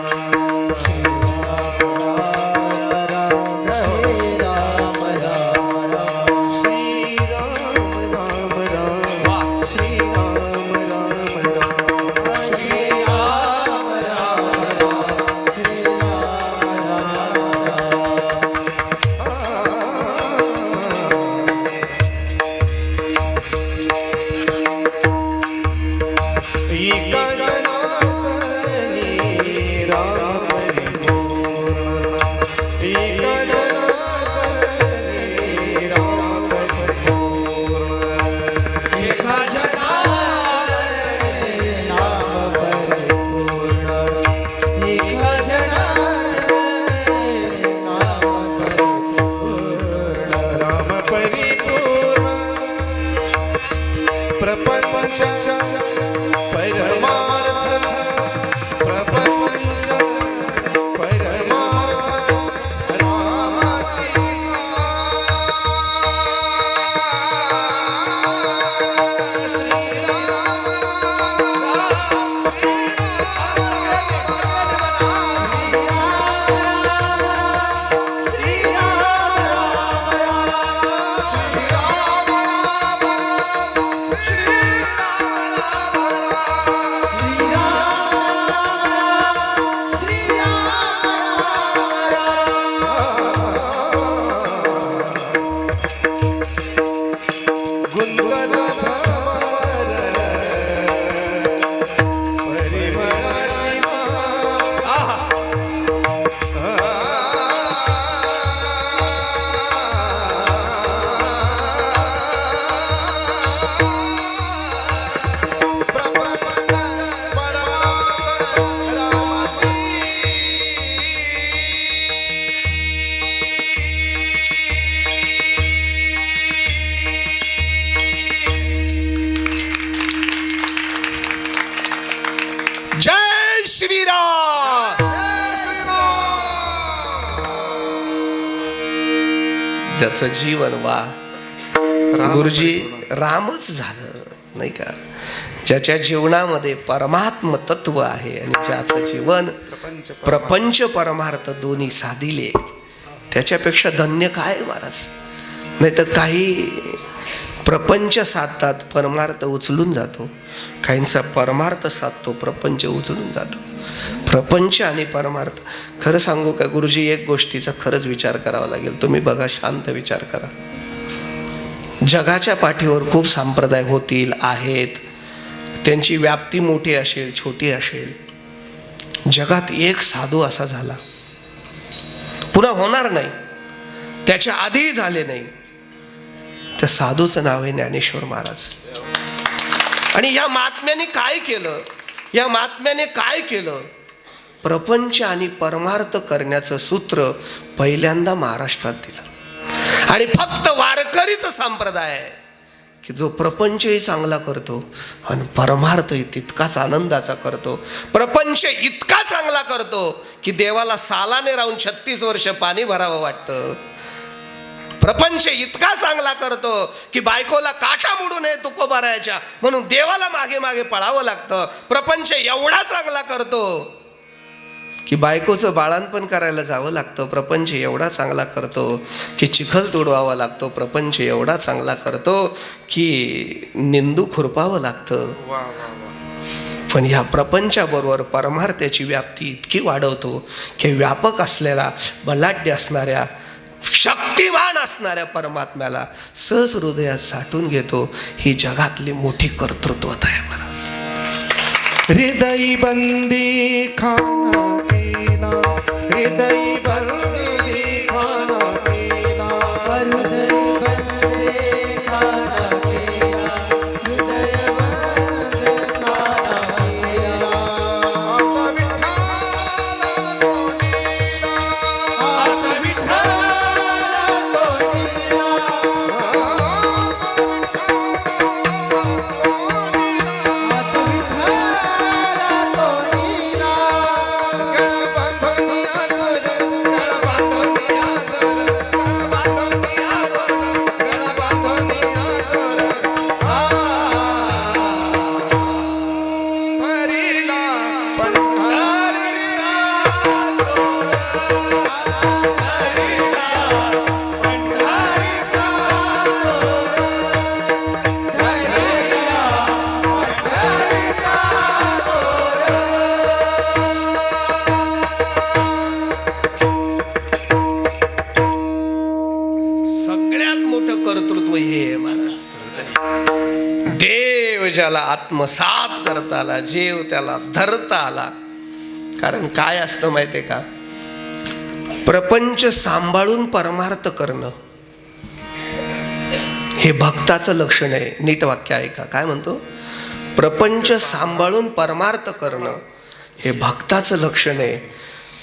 ज्याचं जीवन वा गुरुजी रामच झालं नाही का, ज्याच्या जीवनामध्ये परमात्म तत्व आहे आणि ज्याचं जीवन प्रपंच परमार्थ दोन्ही साधिले, त्याच्यापेक्षा धन्य काय महाराज. नाही तर काही प्रपंच साधतात, परमार्थ उचलून जातो. काहींचा परमार्थ साधतो, प्रपंच उचलून जातो. प्रपंच आणि परमार्थ, खरं सांगू का गुरुजी, एक गोष्टीचा खरंच विचार करावा लागेल. तुम्ही बघा, शांत विचार करा. जगाच्या पाठीवर खूप संप्रदाय होतील, आहेत, त्यांची व्याप्ती मोठी असेल, छोटी असेल. जगात एक साधू असा झाला, पुन्हा होणार नाही, त्याच्या आधीही झाले नाही. त्या साधूचं नाव आहे ज्ञानेश्वर महाराज. आणि या महात्म्याने काय केलं, या महात्म्याने काय केलं, प्रपंच आणि परमार्थ करण्याचं सूत्र पहिल्यांदा महाराष्ट्रात दिलं. आणि फक्त वारकरीचं संप्रदाय आहे की जो प्रपंचही चांगला करतो आणि परमार्थही तितकाच आनंदाचा करतो. प्रपंच इतका चांगला करतो की देवाला सालाने राहून 36 वर्ष पाणी भरावं वाटतं. प्रपंच इतका चांगला करतो की बायकोला काटा मोडू नये तुकोबारायच्या म्हणून देवाला मागे मागे पळावं लागतं. प्रपंच एवढा चांगला करतो की बायकोचं बाळंतपण करायला जावं लागतं. प्रपंच एवढा चांगला करतो की चिखल तुडवावा लागतो. प्रपंच एवढा चांगला करतो की निंदू खुरपावं लागतं. पण ह्या प्रपंचाबरोबर परमार्थाची व्याप्ती इतकी वाढवतो की व्यापक असलेला बलाढ्य असणाऱ्या शक्तिमान असणाऱ्या परमात्म्याला सहज हृदयात साठून घेतो. ही जगातली मोठी कर्तृत्वता आहे महाराज. हृदय बंदी खाना पीना, हृदय बंदी खाना पीना, हृदय बंदी खाना पीना, हृदय बंदी खाना पीना. आता विठ्ठला कोणीला, आता विठ्ठला कोणीला, कर्तृत्व हे आहे महाराज. देव ज्याला आत्मसात करता आला, जीव त्याला धरता आला. कारण काय असतं माहितीये का, प्रपंच सांभाळून परमार्थ करणं हे भक्ताचं लक्षण आहे. नीट वाक्य आहे का, काय म्हणतो, प्रपंच सांभाळून परमार्थ करणं हे भक्ताचं लक्षण आहे.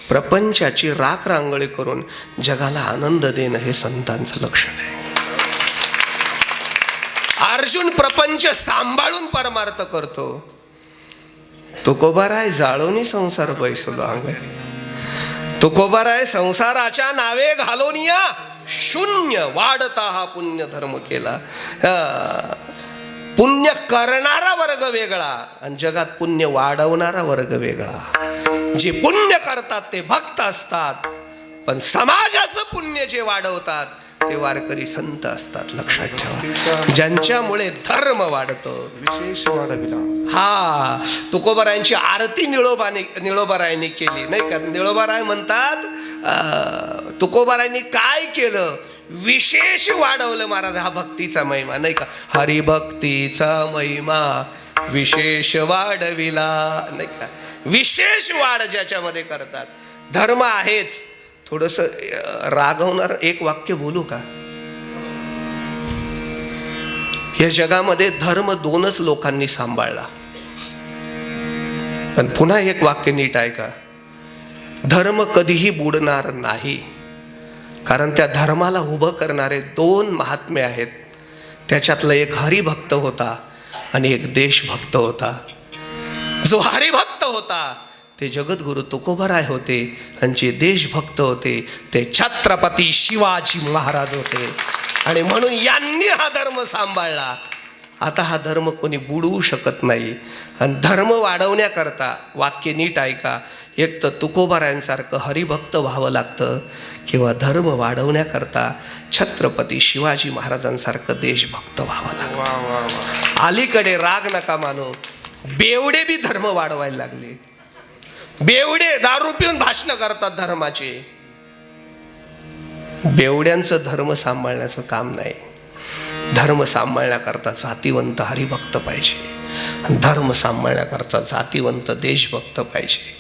प्रपंचाची राख रांगोळी करून जगाला आनंद देणं हे संतांचं लक्षण आहे. अर्जुन प्रपंच सांभाळून परमार्थ करतो. तुकोबाराय जाळोनी संसार बैसलो अंग. तुकोबाराय संसाराच्या नावे घालोनिया शून्य वाढता हा पुण्य धर्म केला. पुण्य करणारा वर्ग वेगळा आणि जगात पुण्य वाढवणारा वर्ग वेगळा. जे पुण्य करतात ते भक्त असतात, पण समाजाचं पुण्य जे वाढवतात ते वारकरी संत असतात. लक्षात ठेवा, ज्यांच्यामुळे धर्म वाढतो. विशेष वाढविला. हा, तुकोबारायांची आरती निळोबारायांनी केली नाही का. निळोबाराय म्हणतात तुकोबारायांनी काय केलं, विशेष वाढवलं महाराज हा भक्तीचा महिमा नाही का. हरिभक्तीचा महिमा विशेष वाढविला नाही का. विशेष वाढ ज्याच्यामध्ये करतात. धर्म आहेच. थोडस रागवणार एक वाक्य बोलू का. या जगामध्ये धर्म दोनच लोकांनी सांभाळला. पण पुन्हा एक वाक्य नीट आहे का, धर्म कधीही बुडणार नाही. कारण त्या धर्माला उभं करणारे दोन महात्मे आहेत. त्याच्यातला एक हरिभक्त होता आणि एक देशभक्त होता. जो हरिभक्त होता ते जगद्गुरु तुकोबाराय होते आणि जे देशभक्त होते ते छत्रपती शिवाजी महाराज होते. आणि म्हणून यांनी हा धर्म सांभाळला. आता हा धर्म कोणी बुडवू शकत नाही. आणि धर्म वाढवण्याकरता वाक्य नीट ऐका, एक तर तुकोबारायांसारखं हरिभक्त व्हावं लागतं किंवा धर्म वाढवण्याकरता छत्रपती शिवाजी महाराजांसारखं देशभक्त व्हावं लागतं. अलीकडे राग नका मानो, बेवडे बी धर्म वाढवायला लागले. बेवडे दारू पिऊन भाषण करतात धर्माचे. बेवड्यांचं धर्म सांभाळण्याचं काम नाही. धर्म सांभाळण्याकरता जातीवंत हरिभक्त पाहिजे. धर्म सांभाळण्याकरता जातीवंत देशभक्त पाहिजे.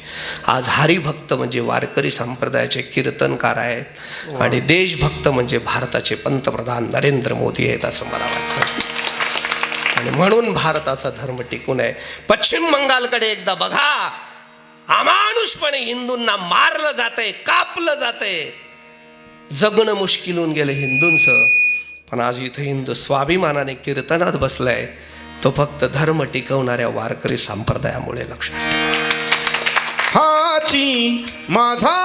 आज हरिभक्त म्हणजे वारकरी संप्रदायाचे कीर्तनकार आहेत आणि देशभक्त म्हणजे भारताचे पंतप्रधान नरेंद्र मोदी आहेत असं मला वाटतं. आणि म्हणून भारताचा धर्म टिकून आहे. पश्चिम बंगालकडे एकदा बघा, अमानुषपणे हिंदूंना मारलं जातंय, कापलं जातंय, जगणं मुश्किल होऊन गेलं हिंदूंचं. पण आज इथं हिंदू स्वाभिमानाने कीर्तनात बसलाय, तो फक्त धर्म टिकवणाऱ्या वारकरी संप्रदायामुळे. लक्षात हाची माझा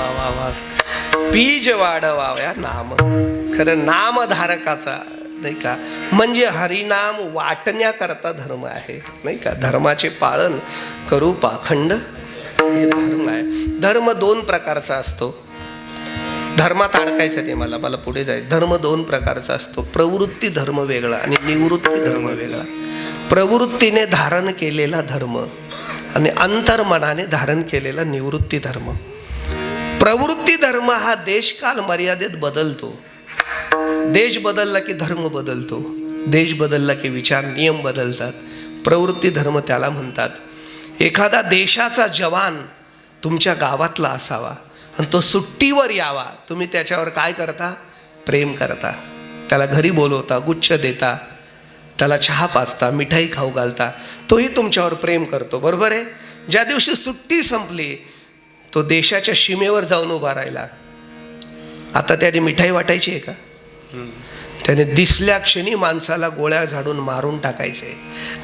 वा वा, बीज वाढवाव्या नाम. खरं नामधारकाचा नाही का, म्हणजे हरिनाम वाटण्याकरता धर्म आहे नाही का. धर्माचे पालन करू पाखंड हे धर्म आहे. धर्म 2 प्रकारचा असतो. धर्मात अडकायचं नाही मला पुढे जायचं. धर्म 2 प्रकारचा असतो. प्रवृत्ती धर्म वेगळा आणि निवृत्ती धर्म वेगळा. प्रवृत्तीने धारण केलेला धर्म आणि अंतर्मनाने धारण केलेला निवृत्ती धर्म. प्रवृत्ती धर्म हा देशकाल मर्यादेत बदलतो. देश बदलला की धर्म बदलतो. देश बदलला की विचार नियम बदलतात. प्रवृत्ती धर्म त्याला म्हणतात. एखादा देशाचा जवान तुमच्या गावातला असावा आणि तो सुट्टीवर यावा, तुम्ही त्याच्यावर काय करता? प्रेम करता. त्याला घरी बोलवता, गुच्छ देता, त्याला चहा पाजता, मिठाई खाऊ घालता. तोही तुमच्यावर प्रेम करतो, बरोबर आहे. ज्या दिवशी सुट्टी संपली तो देशाच्या सीमेवर जाऊन उभा राहिला. आता त्याने मिठाई वाटायची आहे का? त्याने दिसल्या क्षणी माणसाला गोळ्या झाडून मारून टाकायचे.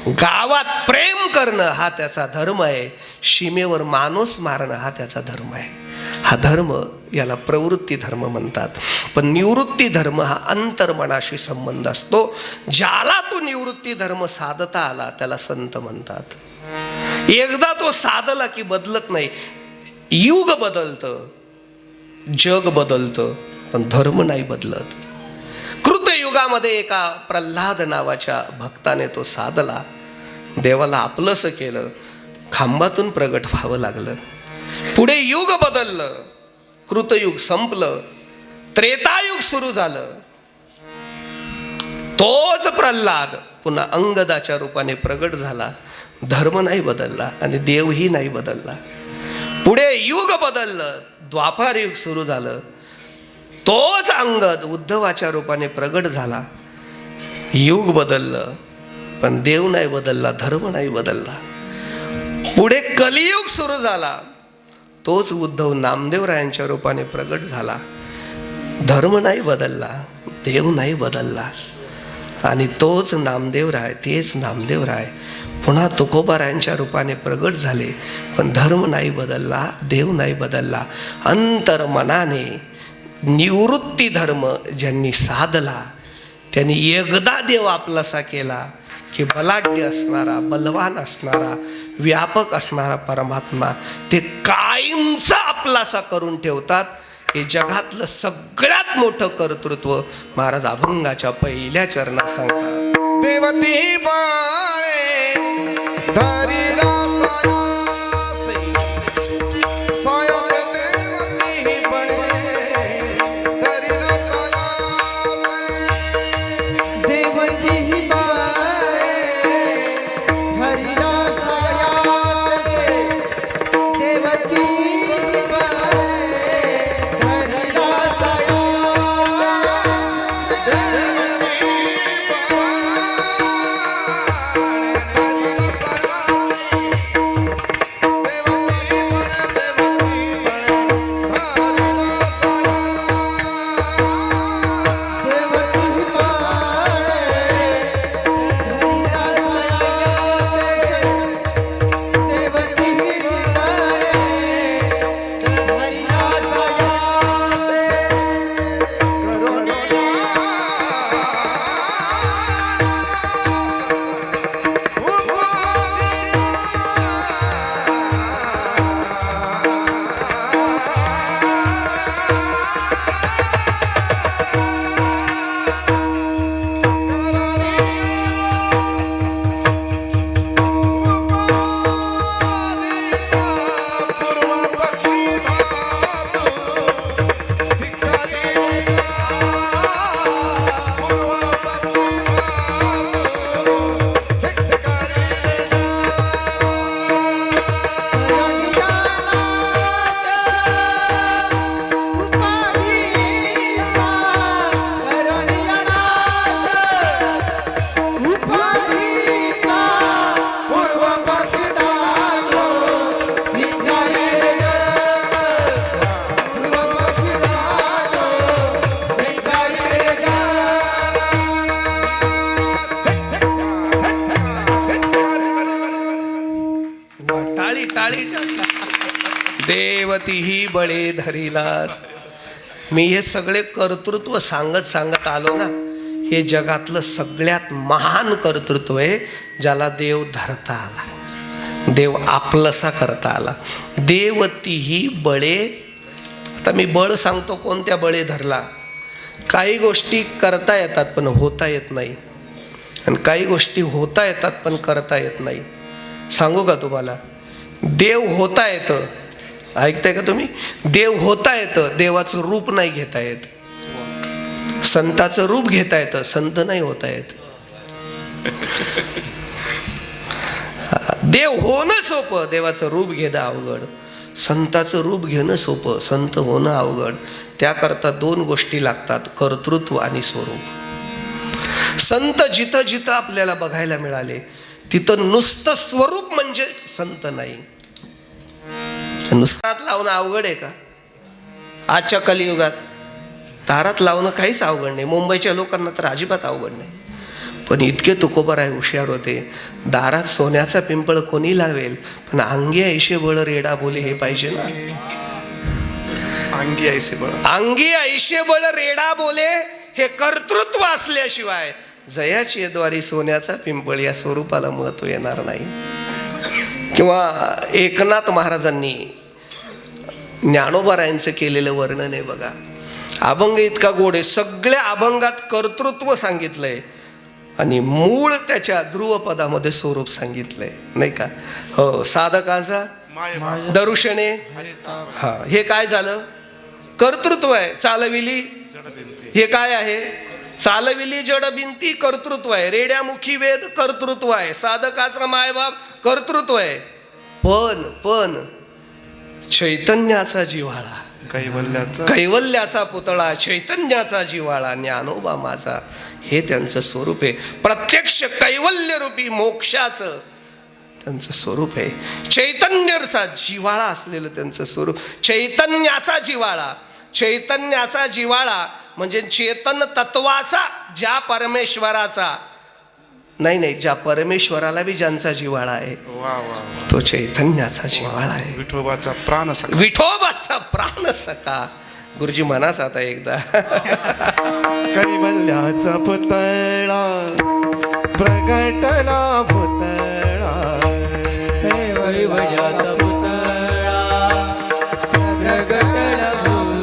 गावात प्रेम करणं हा त्याचा धर्म आहे. सीमेवर माणूस मारणं हा त्याचा धर्म आहे. हा धर्म याला प्रवृत्ती धर्म म्हणतात. पण निवृत्ती धर्म हा अंतर्मनाशी संबंध असतो. ज्याला तो निवृत्ती धर्म साधता आला त्याला संत म्हणतात. एकदा तो साधला की बदलत नाही. युग बदलतं, जग बदलतं, पण धर्म नाही बदलत. कृतयुगामध्ये एका प्रल्हाद नावाच्या भक्ताने तो साधला, देवाला आपलंसं केलं, खांबातून प्रगट व्हावं लागलं. पुढे युग बदललं, कृतयुग संपलं, त्रेतायुग सुरू झालं. तोच प्रल्हाद पुन्हा अंगदाच्या रूपाने प्रगट झाला. धर्म नाही बदलला आणि देवही नाही बदलला. पुढे युग बदललं, द्वापार युग सुरू झालं. तोच अंगद उद्धवाच्या रूपाने प्रगट झाला. युग बदललं पण देव नाही बदलला, धर्म नाही बदलला. पुढे कलियुग सुरू झाला. तोच उद्धव नामदेवरायांच्या रूपाने प्रगट झाला. धर्म नाही बदलला, देव नाही बदलला. आणि तोच नामदेवराय, तेच नामदेवराय पुन्हा तुकोबारायांच्या रूपाने प्रगट झाले. पण धर्म नाही बदलला, देव नाही बदलला. अंतर्मनाने निवृत्ती धर्म ज्यांनी साधला त्यांनी एकदा देव आपलासा केला की बलाढ्य असणारा, बलवान असणारा, व्यापक असणारा परमात्मा ते कायमचा आपलासा करून ठेवतात. हे जगातलं सगळ्यात मोठं कर्तृत्व महाराज अभंगाच्या पहिल्या चरणात सांगतात. देवती बाळे धरिला सायासे, सायासे देवती बाळे धरिला सायासे. देवती बाळे धरिला सायासे, देवती बाळे धरिला सायासे. देवतीही बळे धरिलास. मी हे सगळे कर्तृत्व सांगत आलो ना, हे जगातलं सगळ्यात महान कर्तृत्व आहे, ज्याला देव धरता आला, देव आपलसा करता आला. देवतीही बळे. आता मी बळ सांगतो, कोणत्या बळे धरला? काही गोष्टी करता येतात पण होता येत नाही, आणि काही गोष्टी होता येतात पण करता येत नाही. सांगू का तुम्हाला? देव होता येतं, ऐकताय का तुम्ही? देव होता येतं, देवाचं रूप नाही घेता येत. संताचं रूप घेता येतं, संत नाही होता येत. देव होणं सोपं, देवाचं रूप घेणं अवघड. संताचं रूप घेणं सोपं, संत होणं अवघड. त्याकरता 2 गोष्टी लागतात, कर्तृत्व आणि स्वरूप. संत जिथं जिथं आपल्याला बघायला मिळाले, तिथं नुसतं स्वरूप म्हणजे संत नाही. नुसतात लावणं अवघड आहे का आजच्या कलियुगात? दारात लावणं काहीच अवघड नाही. मुंबईच्या लोकांना तर अजिबात अवघड नाही. पण इतके तुकोबराय हुशार होते, दारात सोन्याचा पिंपळ कोणी लावेल, पण अंगी ऐशे बळ रेडा बोले हे पाहिजे ना. अंगी ऐसे बळ, अंगी ऐशे बळ रेडा बोले, हे कर्तृत्व असल्याशिवाय जयाची द्वारी सोन्याचा पिंपळ या स्वरूपाला महत्व येणार नाही. किंवा एकनाथ महाराजांनी ज्ञानोबारायांचं केलेलं वर्णन आहे बघा. अभंग इतका गोड आहे, सगळ्या अभंगात कर्तृत्व सांगितलंय आणि मूळ त्याच्या ध्रुवपदामध्ये स्वरूप सांगितलंय, नाही का? हो, साधकाचा दरुशने, हा, हे काय झालं? कर्तृत्व आहे. चालविली, हे काय आहे? चालविली जडबिंती, कर्तृत्व आहे. रेड्यामुखी वेद, कर्तृत्व आहे. साधकाचा मायबाप, कर्तृत्व आहे. पण चैतन्याचा जिव्हाळा, कैवल्याचा पुतळा, चैतन्याचा जिव्हाळा, ज्ञानोबा माझा, हे त्यांचं स्वरूप आहे. प्रत्यक्ष कैवल्यरूपी मोक्षाचं त्यांचं स्वरूप आहे. चैतन्याचा जिव्हाळा असलेलं त्यांचं स्वरूप. चैतन्याचा जिव्हाळा, चैतन्याचा जिव्हाळा म्हणजे चेतन तत्वाचा, ज्या परमेश्वराचा नाही, ज्या परमेश्वराला बी ज्यांचा जिव्हाळा आहे, तो चैतन्याचा जिव्हाळा आहे. विठोबाचा प्राण सखा, विठोबाचा प्राण सखा. गुरुजी म्हणाच आता एकदा. कैवल्याचा पुतळा प्रगटला पुतळा, कैवल्याचा पुतळा प्रगटला पुतळा.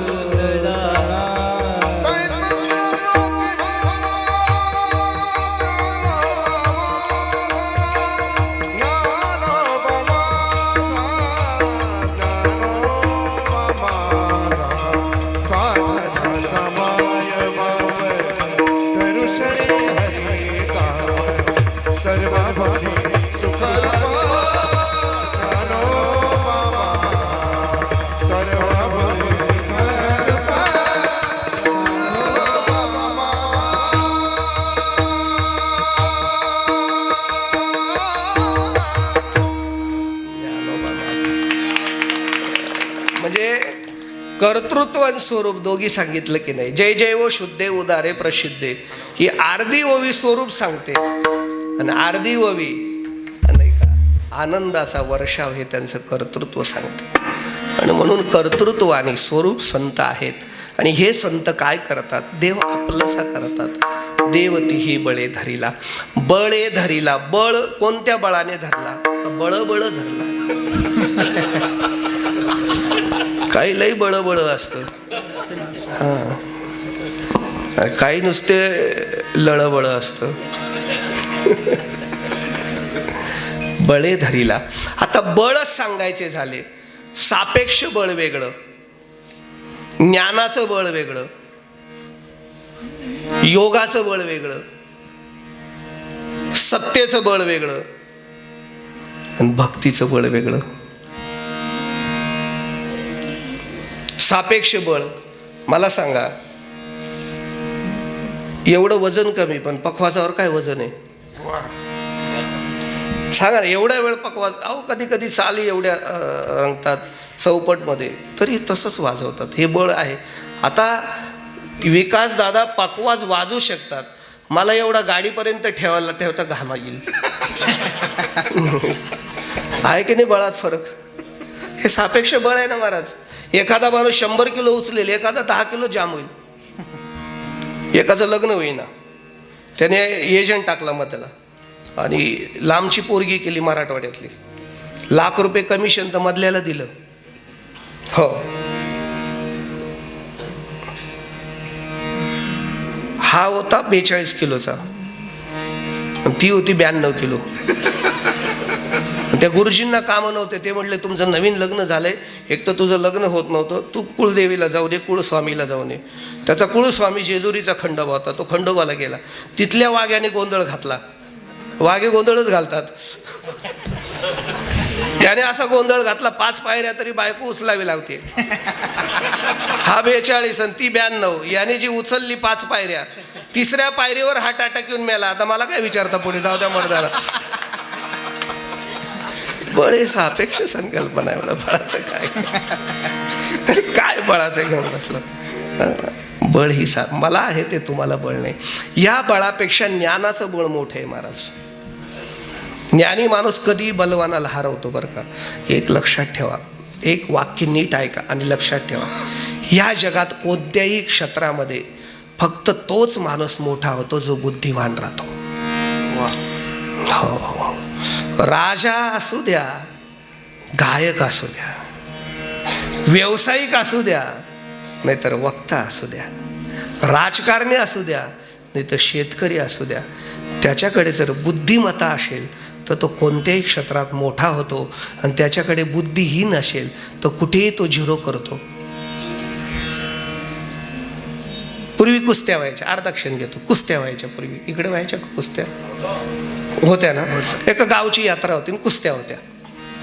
म्हणजे कर्तृत्व आणि स्वरूप दोघी सांगितलं की नाही. जय जय वो शुद्धे उदारे प्रसिद्धे, ही अर्धी ओवी स्वरूप सांगते आणि अर्धी ओवी नाही का आनंदाचा वर्षाव हे त्यांचं कर्तृत्व सांगते. आणि म्हणून कर्तृत्व आणि स्वरूप संत आहेत. आणि हे संत काय करतात? देव आपलसा करतात. देवतीही बळे धरिला, बळे धरिला. बळ कोणत्या बळाने धरला? बळ धरला. काही लई बळ असतं, हा, काही नुसते लळबळ असतं. बळे धरिला. आता बळच सांगायचे झाले. सापेक्ष बळ वेगळं, ज्ञानाचं बळ वेगळं, योगाचं बळ वेगळं, सत्तेचं बळ वेगळं आणि भक्तीचं बळ वेगळं. सापेक्ष बळ, मला सांगा, एवढं वजन कमी पण पकवासावर काय वजन आहे? सांगा ना, एवढ्या वेळ पकवास, अहो कधी कधी चाली एवढ्या रंगतात चौपटमध्ये, तरी तसंच वाजवतात. हे बळ आहे. आता विकास दादा पकवास वाजवू शकतात, मला एवढा गाडीपर्यंत ठेवता घामा येईल. आहे की नाही बळात फरक? हे सापेक्ष बळ आहे ना महाराज. एखादा माणूस 100 किलो उचलेल, एखादा 10 किलो जाम होईल. एकाचं लग्न होईना, त्याने एजंट टाकला मग त्याला, आणि लांबची पोरगी केली मराठवाड्यातली. ₹1,00,000 कमिशन तर मधल्याला दिलं. हो, हा होता 42 किलोचा, ती होती 92 किलो. त्या गुरुजींना कामं नव्हते. ते म्हटले तुमचं नवीन लग्न झालंय, एक तर तुझं लग्न होत नव्हतं, तू कुळदेवीला जाऊ दे, कुळस्वामीला जाऊ नये. त्याचा कुळस्वामी जेजुरीचा खंडोबा होता, तो खंडोबाला गेला. तिथल्या वाघ्याने गोंधळ घातला. वाघे गोंधळच घालतात. त्याने असा गोंधळ घातला, 5 पायऱ्या तरी बायको उचलावी लागते. हा 42 आणि ती 92. याने जी उचलली 5 पायऱ्या, 3ऱ्या पायरीवर हार्ट अटॅक येऊन मेला. आता मला काय विचारता पुढे, जाऊ द्या मर्दाला. बळे सापेक्ष संकल्पना आहे. बळाचं काय काय बळाचं घेऊन बसलं. बळ ही मला आहे ते तुम्हाला बळ नाही. या बळापेक्षा ज्ञानाचं बळ मोठं आहे महाराज. ज्ञानी माणूस कधी बलवानाला हरवतो बरं का. एक लक्षात ठेवा, एक वाक्य नीट ऐका आणि लक्षात ठेवा. या जगात कोणत्याही क्षेत्रामध्ये फक्त तोच माणूस मोठा होतो जो बुद्धिमान राहतो. हो, राजा असू द्या, गायक असू द्या, व्यावसायिक असू द्या, नाहीतर वक्ता असू द्या, राजकारणी असू द्या, नाही तर शेतकरी असू द्या, त्याच्याकडे जर बुद्धिमत्ता असेल तर तो कोणत्याही क्षेत्रात मोठा होतो. आणि त्याच्याकडे बुद्धिहीन असेल तर कुठेही तो झिरो करतो. पूर्वी कुस्त्या व्हायच्या, अर्धा क्षण घेतो. कुस्त्या व्हायच्या पूर्वी, इकडे व्हायच्या कुस्त्या होत्या ना. एका गावची यात्रा होती, कुस्त्या होत्या.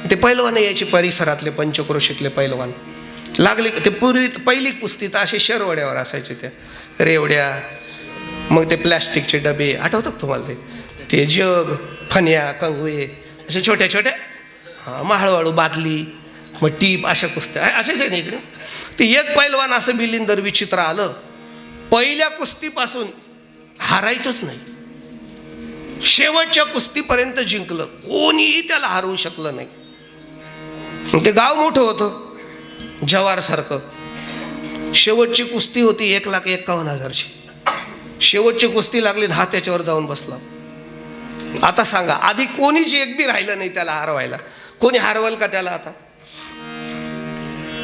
ते पैलवान यायचे, परिसरातले पंचक्रोशीतले पैलवान लागले. ते पूर्वी पहिली कुस्ती तर असे शरवड्यावर असायचे, त्या रेवड्या, मग ते प्लॅस्टिकचे डबे, आठवतं का तुम्हाला? ते जग, फण्या, कंगवे, असे छोट्या छोट्या, मग हळूहळू बादली, मग टीप, अशा कुस्त्या असेच आहे ना इकडे. ते एक पैलवान असं बिलिंदर विचित्र आलं, पहिल्या कुस्तीपासून हारायचंच नाही, शेवटच्या कुस्तीपर्यंत जिंकलं. कोणीही त्याला हरवू शकलं नाही. ते गाव मोठं होतं, जवारसारखं. शेवटची कुस्ती होती 1,51,000ची. शेवटची कुस्ती लागली, 10 त्याच्यावर जाऊन बसला. आता सांगा, आधी कोणीच एक बी राहिलं नाही त्याला हरवायला. कोणी हरवल का त्याला? आता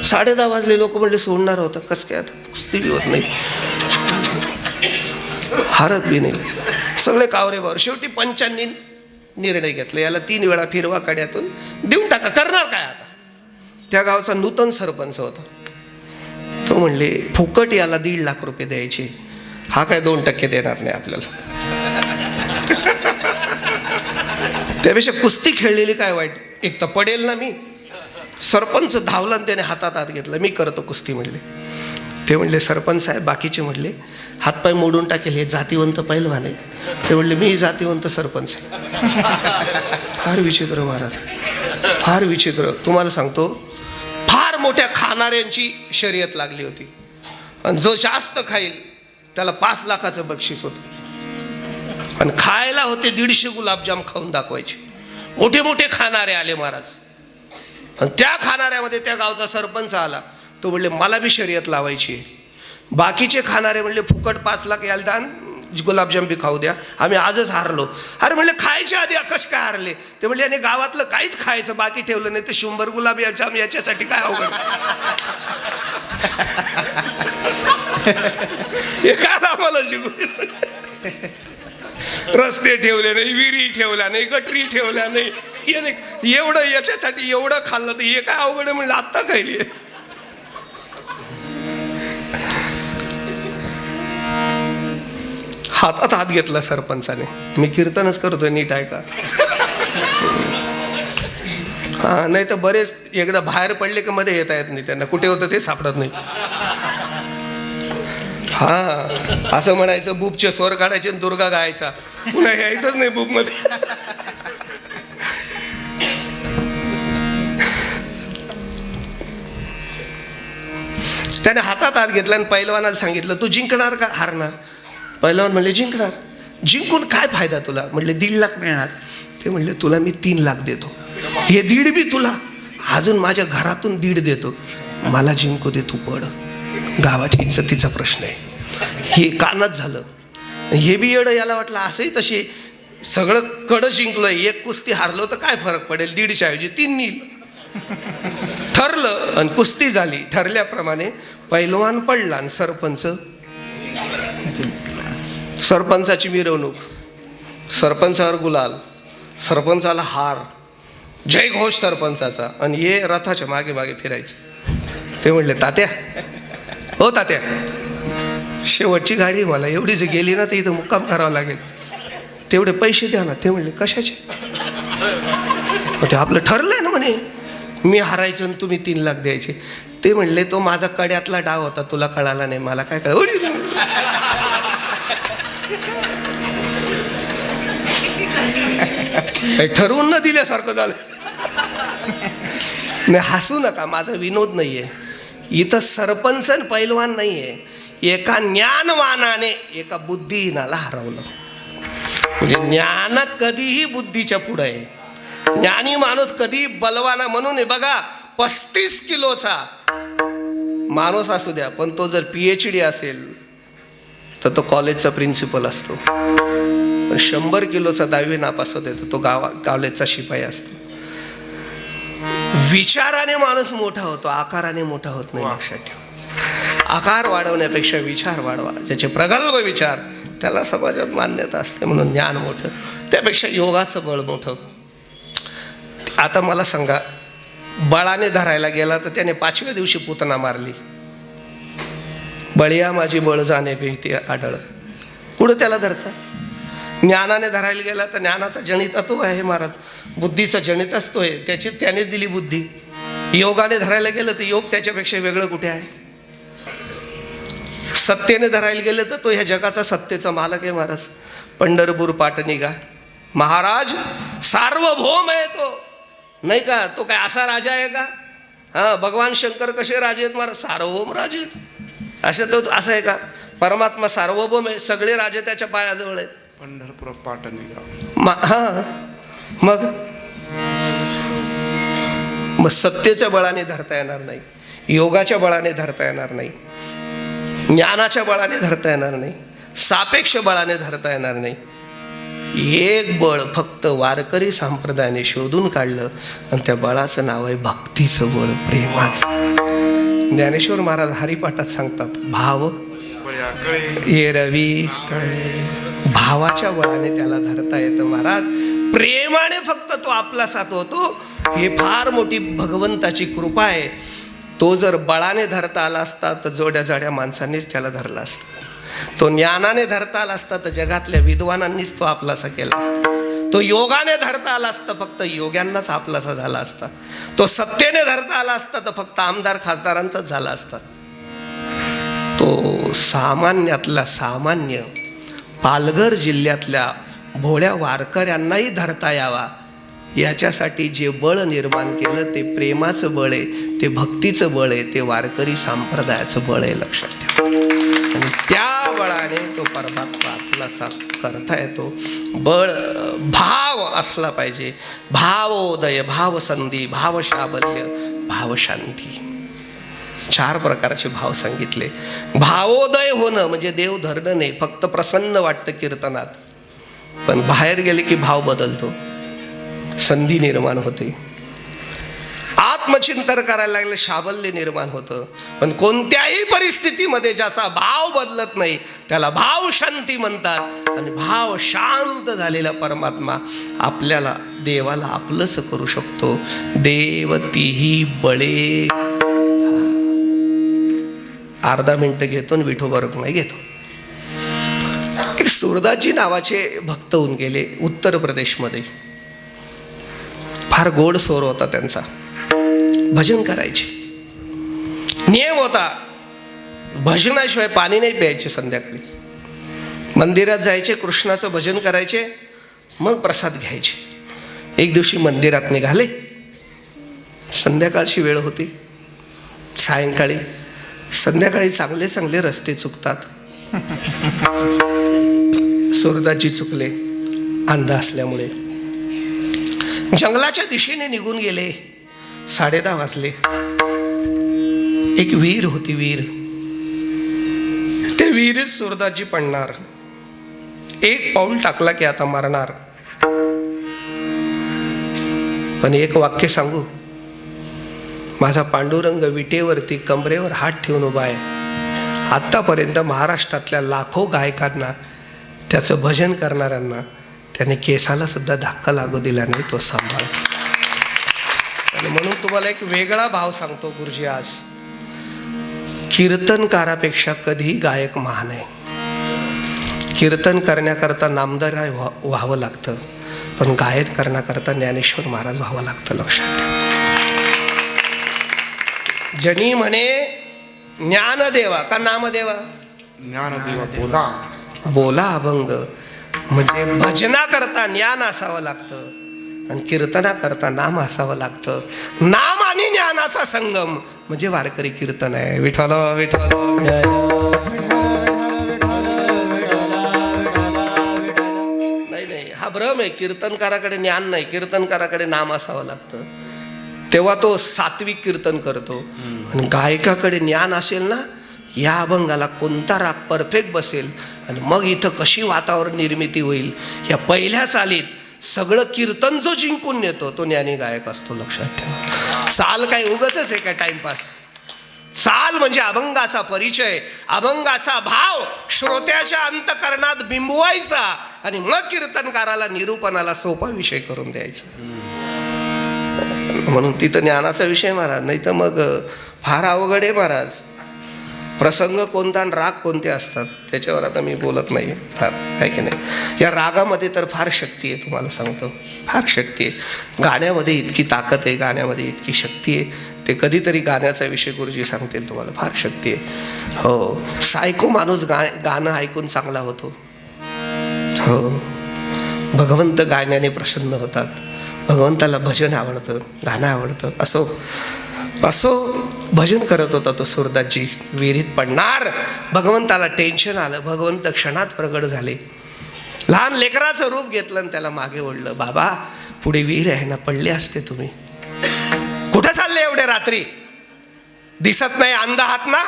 10:30 वाजले, लोक म्हणले सोडणार होतं. कसं काय आता कुस्ती बी होत नाही, हारत बी नाही, सगळे कावरेबावर. शेवटी पंचांनी निर्णय घेतला, याला 3 वेळा फिरवा कड्यातून, देऊन टाका. करणार काय आता? त्या गावचा नूतन सरपंच होता. तो म्हणले फुकट याला ₹1,50,000 द्यायचे, हा काय 2% देणार नाही आपल्याला. त्यापेक्षा कुस्ती खेळलेली काय वाईट, एक तर पडेल ना मी. सरपंच धावला आणि त्याने हातात घेतला, मी करतो कुस्ती म्हणले. ते म्हणले सरपंच साहेब, बाकीचे म्हणले हातपाय मोडून टाकेल, हे जातीवंत पैलवान आहे. ते म्हणले मी जातीवंत सरपंच आहे. फार विचित्र महाराज, फार विचित्र. तुम्हाला सांगतो, फार मोठ्या खाणाऱ्यांची शर्यत लागली होती, आणि जो जास्त खाईल त्याला 5 लाखाचं बक्षीस होतं. आणि खायला होते 150 गुलाबजाम खाऊन दाखवायचे. मोठे मोठे खाणारे आले महाराज, आणि त्या खाणाऱ्यामध्ये त्या गावचा सरपंच आला. तो म्हणले मला बी शर्यत लावायची. बाकीचे खाणारे म्हणले फुकट 5 लाख याल दान, गुलाबजाम बी खाऊ द्या, आम्ही आजच हारलो. अरे म्हणले खायच्या आधी कश काय हारले? ते म्हणले आणि गावातलं काहीच खायचं बाकी ठेवलं नाही, तर 100 गुलाबजाम याच्यासाठी काय अवघड. हे काय आम्हाला शिकू. रस्ते ठेवले नाही, विहिरी ठेवल्या नाही, गटरी ठेवल्या नाही, एवढं याच्यासाठी एवढं खाल्लं तर हे काय अवघड आहे. म्हणलं आत्ता खायली. हातात हात घेतला सरपंचाने. मी कीर्तनच करतोय, नीट ऐका. हा, नाही तर बरेच एकदा बाहेर पडले की मध्ये येता येत नाही त्यांना, कुठे होतं ते सापडत नाही. हा, असं म्हणायचं बुबचे स्वर काढायचे, दुर्गा गायचा, पुन्हा यायचंच नाही बुब मध्ये. त्याने हातात हात घेतला आणि पैलवानाला सांगितलं तू जिंकणार का हारणार? पैलवान म्हणले जिंकणार. जिंकून काय फायदा तुला? म्हणले 1,50,000 मिळणार. ते म्हणले तुला मी 3 लाख देतो, हे 1.5 बी तुला, अजून माझ्या घरातून 1.5 देतो, मला जिंकू दे तू पड. गावाची इज्जतीचा प्रश्न आहे. हे कानच झालं. हे बी येडं, याला वाटलं असंही तसे सगळं कडं जिंकलोय, एक कुस्ती हारलो तर काय फरक पडेल, 150 ऐवजी 3 नील. ठरलं आणि कुस्ती झाली. ठरल्याप्रमाणे पैलवान पडला आणि सरपंचाची मिरवणूक, सरपंचावर गुलाल, सरपंचाला हार, जय घोष सरपंचाचा, आणि हे रथाच्या मागे मागे फिरायचे. ते म्हणले तात्या, हो तात्या, शेवटची गाडी मला एवढी जी गेली ना, तर इथं मुक्काम करावा लागेल, तेवढे पैसे द्या ना. ते म्हणले कशाचे? ते आपलं ठरलंय ना म्हणे, मी हारायचं आणि तुम्ही 3 लाख द्यायचे. ते म्हणले तो माझा कड्यातला डाव होता, तुला कळाला नाही, मला काय कळलं. ठरवून न दिल्यासारखं झालं. नाही, हसू नका, माझा विनोद नाहीये. इथं सरपंच आणि पैलवान नाहीये. एका ज्ञानवानाने एका बुद्धिहीनाला हरवलं. म्हणजे ज्ञान कधीही बुद्धीच्या पुढे आहे. ज्ञानी माणूस कधी बलवाना म्हणून आहे बघा. 35 किलोचा माणूस असू द्या, पण तो जर PhD असेल तर तो कॉलेजचा प्रिन्सिपल असतो. 100 किलोचा 10वी नापास होते तर तो कॉलेजचा शिपाई असतो. विचाराने माणूस मोठा होतो, आकाराने मोठा होत नाही. लक्षात ठेवा. आकार वाढवण्यापेक्षा विचार वाढवा. ज्याचे प्रगल्भ विचार त्याला समाजात मान्यता असते, म्हणून ज्ञान मोठं, त्यापेक्षा योगाचं बळ मोठं. आता मला सांगा, बळाने धरायला गेला तर त्याने 5व्या दिवशी पुतना मारली. बळिया माझी बळ जाणे भीती आढळ. कुठं त्याला धरता? ज्ञानाने धरायला गेला तर ज्ञानाचा जनित तो आहे महाराज, बुद्धीचा जनित असतोय, त्यानेच दिली बुद्धी. योगाने धरायला गेलं तर योग त्याच्यापेक्षा वेगळं कुठे आहे? सत्तेने धरायला गेलं तर तो ह्या जगाचा सत्तेचा मालक आहे महाराज. पंढरपूर पाटणिगा महाराज सार्वभौम आहे तो, नाही का? तो काय असा राजा आहे का? हां, भगवान शंकर कसे राजे आहेत महाराज? सार्वभौम राजे आहेत. असं तोच असं आहे का? परमात्मा सार्वभौम आहे, सगळे राजे त्याच्या पायाजवळ आहेत. पंढरपूर पाटणिगा. हां, मग सत्तेच्या बळाने धरता येणार नाही, योगाच्या बळाने धरता येणार नाही, ज्ञानाच्या बळाने धरता येणार नाही, सापेक्ष बळाने धरता येणार नाही. एक बळ फक्त वारकरी संप्रदायाने शोधून काढलं आणि त्या बळाचं नाव आहे भक्तीचं बळ, प्रेमाचं. ज्ञानेश्वर महाराज हरिपाठात सांगतात, भाव ये रवी कळे. भावाच्या बळाने त्याला धरता येतं महाराज. प्रेमाने फक्त तो आपला साथ होतो. हे फार मोठी भगवंताची कृपा आहे. तो जर बळाने धरता आला असता तर जोड्या जाड्या माणसांनीच त्याला धरला असता. तो ज्ञानाने धरता आला असता तर जगातल्या विद्वानांनीच तो आपलासा केला असता. तो योगाने धरता आला असता फक्त योग्यांनाच आपलासा झाला असता. तो सत्तेने धरता आला असता तर फक्त आमदार खासदारांचाच झाला असता. तो सामान्यातला सामान्य पालघर जिल्ह्यातल्या भोळ्या वारकऱ्यांनाही धरता यावा याच्यासाठी जे बळ निर्माण केलं ते प्रेमाचं बळ आहे, ते भक्तीचं बळ आहे, ते वारकरी संप्रदायाचं बळ आहे. लक्षात ठेवा. आणि त्या बळाने तो परमात्मा आपला करता येतो. बळ भाव असला पाहिजे. भावोदय, भावसंधी, भावशाबल्य, भावशांती, 4 प्रकारचे भाव सांगितले. भावोदय होणं म्हणजे देव धरणं नाही, फक्त प्रसन्न वाटतं कीर्तनात, पण बाहेर गेले की भाव बदलतो, संधी निर्माण होते. आत्मचिंतन करायला लागले शाबल्य निर्माण होतं. पण कोणत्याही परिस्थितीमध्ये ज्याचा भाव बदलत नाही त्याला भाव शांती म्हणतात. आणि भाव शांत झालेला परमात्मा आपल्याला, देवाला आपलंसं करू शकतो. देव तीही बळे. अर्धा मिनिटं घेतो आणि विठोबा रखुमाई घेतो. एक सूरदासजी नावाचे भक्त होऊन गेले उत्तर प्रदेशमध्ये. फार गोड स्वर होता त्यांचा, भजन करायचे. नियम होता, भजनाशिवाय पाणी नाही प्यायचे. संध्याकाळी मंदिरात जायचे, कृष्णाचं भजन करायचे, मग प्रसाद घ्यायचे. एक दिवशी मंदिरात निघाले, संध्याकाळची वेळ होती. संध्याकाळी चांगले चांगले रस्ते चुकतात. सूरदासजी चुकले अंध असल्यामुळे. जंगलाच्या दिशेने निघून गेले. 10:30 वाजले. एक विहीर होती, विहीर. ते विहिरीत सुरदासजी पडणार. एक पाऊल टाकला की आता मरणार. पण एक वाक्य सांगू, माझा पांडुरंग विटेवरती कमरेवर हात ठेवून उभा आहे. आत्तापर्यंत महाराष्ट्रातल्या लाखो गायकांना, त्याचं भजन करणाऱ्यांना त्याने केसाला सुद्धा धक्का लागू दिला नाही. तो सांभाळ. आणि म्हणून तुम्हाला एक वेगळा भाव सांगतो गुरुजी आज, कीर्तनकारापेक्षा कधीही गायक महान आहे. कीर्तन करण्याकरता नामदार व्हावं लागतं, पण गायन करण्याकरता ज्ञानेश्वर महाराज व्हावं लागतं. लक्षात ठेवा. जनी म्हणे ज्ञानदेवा का नामदेवा? ज्ञानदेवा बोला. बोला अभंग. म्हणजे भजना करता ज्ञान असावं लागतं आणि कीर्तना करता नाम असावं लागतं. नाम आणि ज्ञानाचा संगम म्हणजे वारकरी कीर्तन आहे. विठ्ठल विठ्ठल. नाही, हा भ्रम आहे. कीर्तनकाराकडे ज्ञान नाही, कीर्तनकाराकडे नाम असावं लागतं, तेव्हा तो सात्विक कीर्तन करतो. आणि गायकाकडे ज्ञान असेल ना, या अभंगाला कोणता राग परफेक्ट बसेल आणि मग इथं कशी वातावरण निर्मिती होईल, या पहिल्या चालीत सगळं कीर्तन जो जिंकून नेतो तो ज्ञानी गायक असतो. लक्षात ठेवा. चाल काय उगाच आहे का टाइमपास? चाल म्हणजे अभंगाचा परिचय, अभंगाचा भाव श्रोत्याच्या अंतकरणात बिंबवायचा आणि मग कीर्तनकाराला निरूपणाला सोपा विषय करून द्यायचा. म्हणून तिथं ज्ञानाचा विषय महाराज, नाही तर मग फार अवघड आहे महाराज. प्रसंग कोणता आणि राग कोणते असतात त्याच्यावर आता मी बोलत नाही फार, आहे की नाही. या रागामध्ये तर फार शक्ती आहे, तुम्हाला सांगतो, फार शक्ती आहे. गाण्यामध्ये इतकी ताकद आहे, गाण्यामध्ये इतकी शक्ती आहे. ते कधीतरी गाण्याचा विषय गुरुजी सांगतील तुम्हाला. फार शक्ती आहे. हो, सायको माणूस गाणं ऐकून चांगला होतो. हो, भगवंत गाण्याने प्रसन्न होतात. भगवंताला भजन आवडतं, गाणं आवडतं. असो भजन करत होता तो सुरदासजी. विहिरीत पडणार, भगवंताला टेन्शन आलं. भगवंत क्षणात प्रगट झाले. लहान लेकराचं रूप घेतलं आणि त्याला मागे ओढलं. बाबा, पुढे विहीर आहे ना, पडले असते तुम्ही. कुठं चालले एवढे रात्री? दिसत नाही, अंध आहात ना?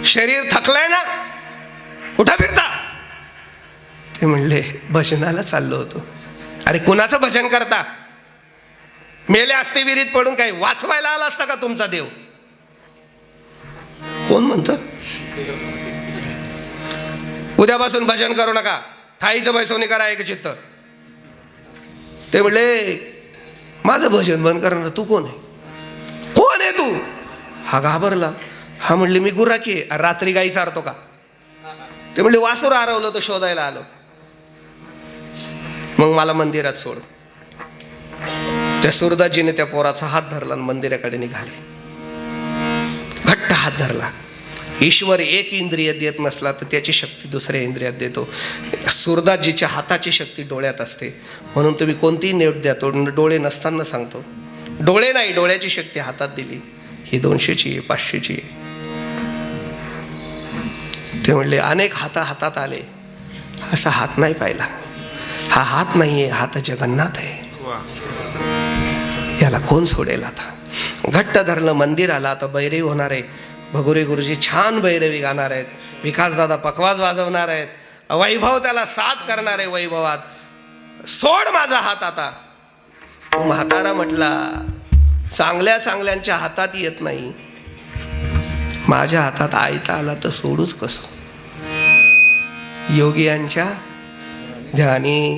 शरीर थकलंय ना? कुठं फिरता? ते म्हणले, भजनाला चाललो होतो. अरे कुणाचं भजन करता? मेले असते विहिरीत पडून, काही वाचवायला आला असता का तुमचा देव? कोण म्हणतं उद्यापासून भजन करू नका, ठाईचं बैसवणी करा एक चित्त? ते म्हणले, माझं भजन बंद करणार. तू कोण आहे? कोण आहे तू? हा घाबरला. हा म्हणले, मी गुराखी आहे. रात्री गाई चारतो का? ते म्हणले, वासुर हरवलं तर शोधायला आलो. मग मला मंदिरात सोड. त्या सुरदासजीने त्या पोराचा हात धरला आणि मंदिराकडे निघाले. घट्ट हात धरला. ईश्वर एक इंद्रिय देत नसला तर त्याची शक्ती दुसऱ्या इंद्रियात देतो. सुरदासजीच्या हाताची शक्ती डोळ्यात असते. म्हणून तुम्ही कोणतीही नेट द्या, तो डोळे नसताना सांगतो. डोळे नाही, डोळ्याची शक्ती हातात दिली. ही 200ची आहे, 500ची आहे. ते म्हणले, अनेक हातात आले, असा हात नाही पाहिला. हा हात नाहीये, हात जगन्नाथ आहे. याला कोण सोडेल? आता घट्ट धरलं. मंदिर आला. आता बैरवी होणार आहे. भगुरे गुरुजी छान बैरवी गाणार आहेत. विकासदादा पकवाज वाजवणार आहेत. वैभव त्याला साथ करणार आहे वैभवात. सोड माझा हात आता. तो म्हातारा म्हटला, चांगल्या चांगल्यांच्या हातात येत नाही, माझ्या हातात आयता आला तर सोडूच कसं? योगियांच्या ध्यानी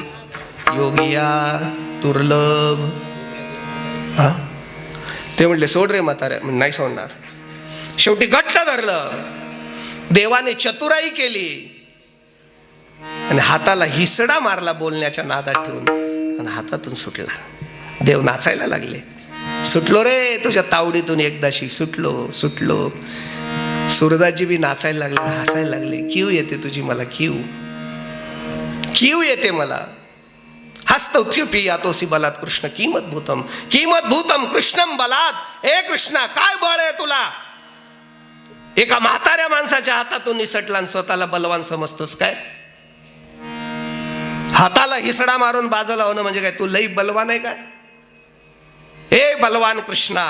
योगिया दुर्लभ. हा, ते म्हटले, सोड रे म्हाताऱ्या. नाही सोडणार. शेवटी घट्ट धरलं. देवाने चतुराई केली आणि हाताला हिसडा मारला बोलण्याच्या नादात ठेवून आणि हातातून सुटला. देव नाचायला लागले. सुटलो रे तुझ्या तावडीतून एकदाशी, सुटलो सुटलो. सुरदासजी बी नाचायला लागले, हसायला लागले. कीव येते तुझी मला, कीव येते मला. हस्तोत्युपी यातोसी बलात कृष्ण किमत भूतम कृष्णम बलात. ए कृष्णा, काय बळ आहे तुला? एका म्हाताऱ्या माणसाच्या हातातून निसटला आणि स्वतःला बलवान समजतोस काय? हाताला हिसडा मारून बाजूला होणं म्हणजे काय? तू लई बलवान आहे काय? हे बलवान कृष्णा,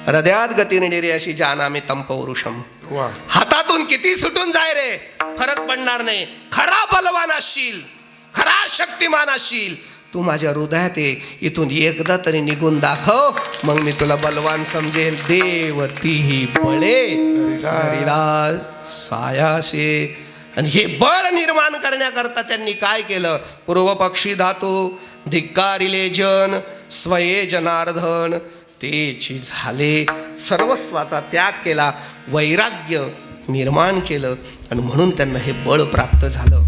हृदयात गती निर्याशी जानामी तम पौरुषम. हातातून किती सुटून जाय रे, फरक पडणार नाही. खरा बलवान असशील, खरा शक्तिमान असशील, तू माझ्या हृदयात ये, इथून एकदा तरी निघून दाखव, मग मी तुला बलवान समजेल. देवती बळे धरिला सायाशे. आणि हे बळ निर्माण करण्याकरता त्यांनी काय केलं? पूर्वपक्षी धातू धिक्कारिले जन स्वये जनार्दन, तेची झाले सर्वस्वाचा त्याग केला, वैराग्य निर्माण केलं, आणि म्हणून त्यांना हे बळ प्राप्त झालं.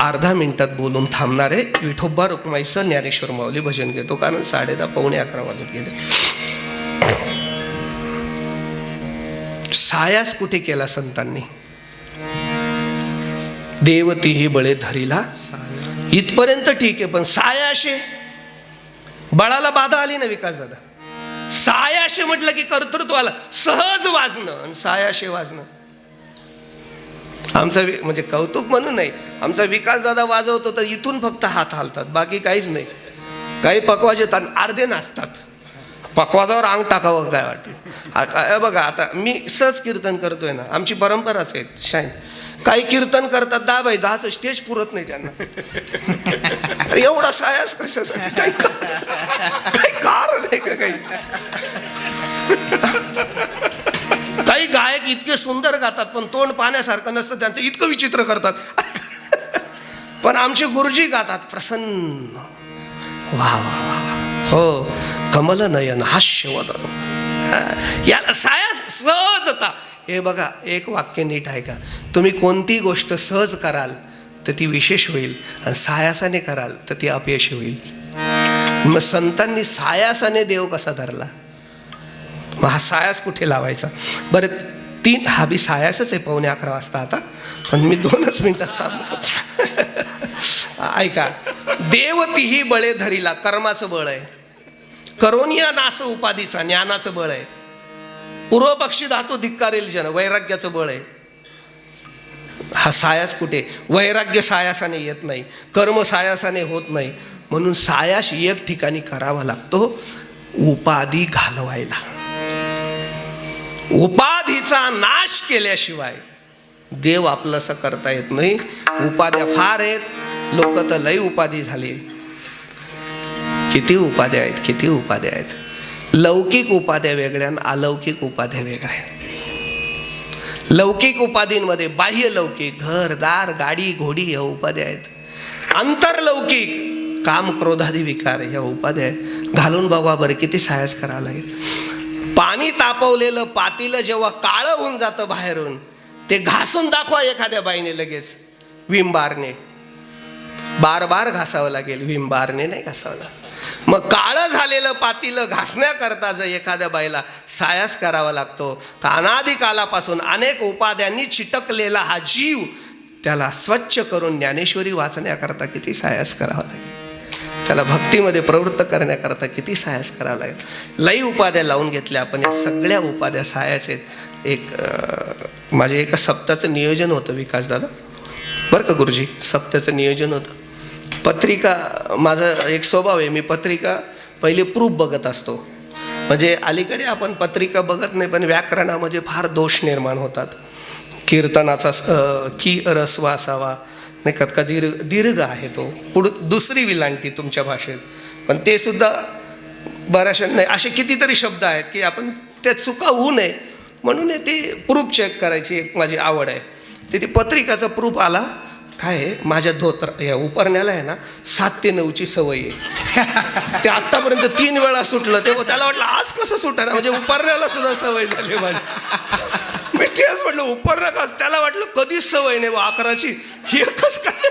अर्धा मिनिटात बोलून थांबणार आहे. विठोबा रुक्माईचं ज्ञानेश्वर माऊली भजन घेतो, कारण 10:30 पावणे 11 वाजून गेले. सायास कुठे केला संतांनी? देवती ही बळे धरिला, इथपर्यंत ठीक आहे, पण सायाशे बळाला बाधा आली ना विकास दादा. सायाशे म्हटलं की कर्तृत्वाला सहज वाजणं, आणि सायाशे वाजणं. आमचा म्हणजे कौतुक म्हणून नाही, आमचा विकास दादा वाजवतो तर इथून फक्त हात हालतात, बाकी काहीच नाही. काही पकवाज येतात, अर्धे नाचतात. पकवाजावर अंग टाकावं काय वाटते. बघा आता मी सहज कीर्तन करतोय ना, आमची परंपराच आहे शाईन. काही कीर्तन करतात 10/10 स्टेज पुरत नाही त्यांना. एवढा सायास कशासाठी? काही कारण आहे का? काही गायक इतके सुंदर गातात पण तोंड पाण्यासारखं नसतं त्यांचं, इतकं विचित्र करतात. पण आमचे गुरुजी गातात प्रसन्न, वा वा वा, हो, कमल नयन हास्यवदन. याला सायास सहजता. हे बघा, एक वाक्य नीट आहे का? तुम्ही कोणती गोष्ट सहज कराल तर ती विशेष होईल, आणि सायासाने कराल तर ती अपयशी होईल. मग संतांनी सायासाने देव कसा धरला? मग हा सायास कुठे लावायचा? बरं, 3 हा बी सायासच आहे. 11:15 वाजता आता, पण मी 2च मिनिटात चालतो. ऐका, देवती ही बळे धरिला, कर्माचं बळ आहे. करोनिया नास उपाधीचा ज्ञानाचं बळ आहे. पूर्वपक्षी धातू धिक्कारेल जन वैराग्याचं बळ आहे. हा सायास कुठे? वैराग्य सायासाने येत नाही, कर्म सायासाने होत नाही. म्हणून सायास एक ठिकाणी करावा लागतो, उपाधी घालवायला. उपाधीचा नाश केल्याशिवाय देव आपलंसं करता येत नाही. उपाध्या फार आहेत, लोक तर लई उपाधी झाली. किती उपाध्या आहेत, किती उपाध्या आहेत. लौकिक उपाध्या वेगळ्या आणि अलौकिक उपाध्या वेगळ्या. लौकिक उपाधींमध्ये बाह्य लौकिक घर दार गाडी घोडी ह्या उपाध्या आहेत. अंतरलौकिक काम क्रोधादी विकार ह्या उपाध्या आहेत. घालून बघा बरं किती सायास करावं लागेल. पाणी तापवलेलं पातीलं जेव्हा काळं होऊन जातं बाहेरून, ते घासून दाखवा एखाद्या बाईने लगेच विमबारने. बार घासावं लागेल, विमबारने नाही घासावं लागेल. मग काळं झालेलं पातीलं घासण्याकरता जर एखाद्या बाईला सायास करावा लागतो, तर अनादिकालापासून अनेक उपाध्यांनी चिटकलेला हा जीव त्याला स्वच्छ करून ज्ञानेश्वरी वाचण्याकरता किती सायास करावा लागेल. त्याला भक्तीमध्ये प्रवृत्त करण्याकरता किती सायास करावा लागेल. लई उपाध्या लावून घेतल्या आपण. या सगळ्या उपाध्या सायास आहेत. एक माझे एका सप्ताहाचं नियोजन होतं विकास दादा, बरं का गुरुजी, सप्ताहाचं नियोजन होतं. पत्रिका, माझा एक स्वभाव आहे, मी पत्रिका पहिले प्रूफ बघत असतो. म्हणजे अलीकडे आपण पत्रिका बघत नाही, पण व्याकरणामध्ये फार दोष निर्माण होतात. कीर्तनाचा की रस्व असावा, नाही का दीर्घ आहे तो, पुढं दुसरी विलांटी तुमच्या भाषेत, पण ते सुद्धा बऱ्याचशा नाही. असे कितीतरी शब्द आहेत की आपण त्या चुका होऊ नये म्हणून ते प्रूफ चेक करायची एक माझी आवड आहे. ते पत्रिकाचा प्रूफ आला. काय आहे, माझ्या या उपरण्याला आहे ना 7 ते 9ची सवय आहे. ते आत्तापर्यंत 3 वेळा सुटलं, तेव्हा त्याला वाटलं आज कसं सुटणार, म्हणजे उपरण्याला सुद्धा सवय झाली माझी. मी तेच म्हटलं उपरणं का, त्याला वाटलं कधीच सवय नाही 11ची, एकच काय.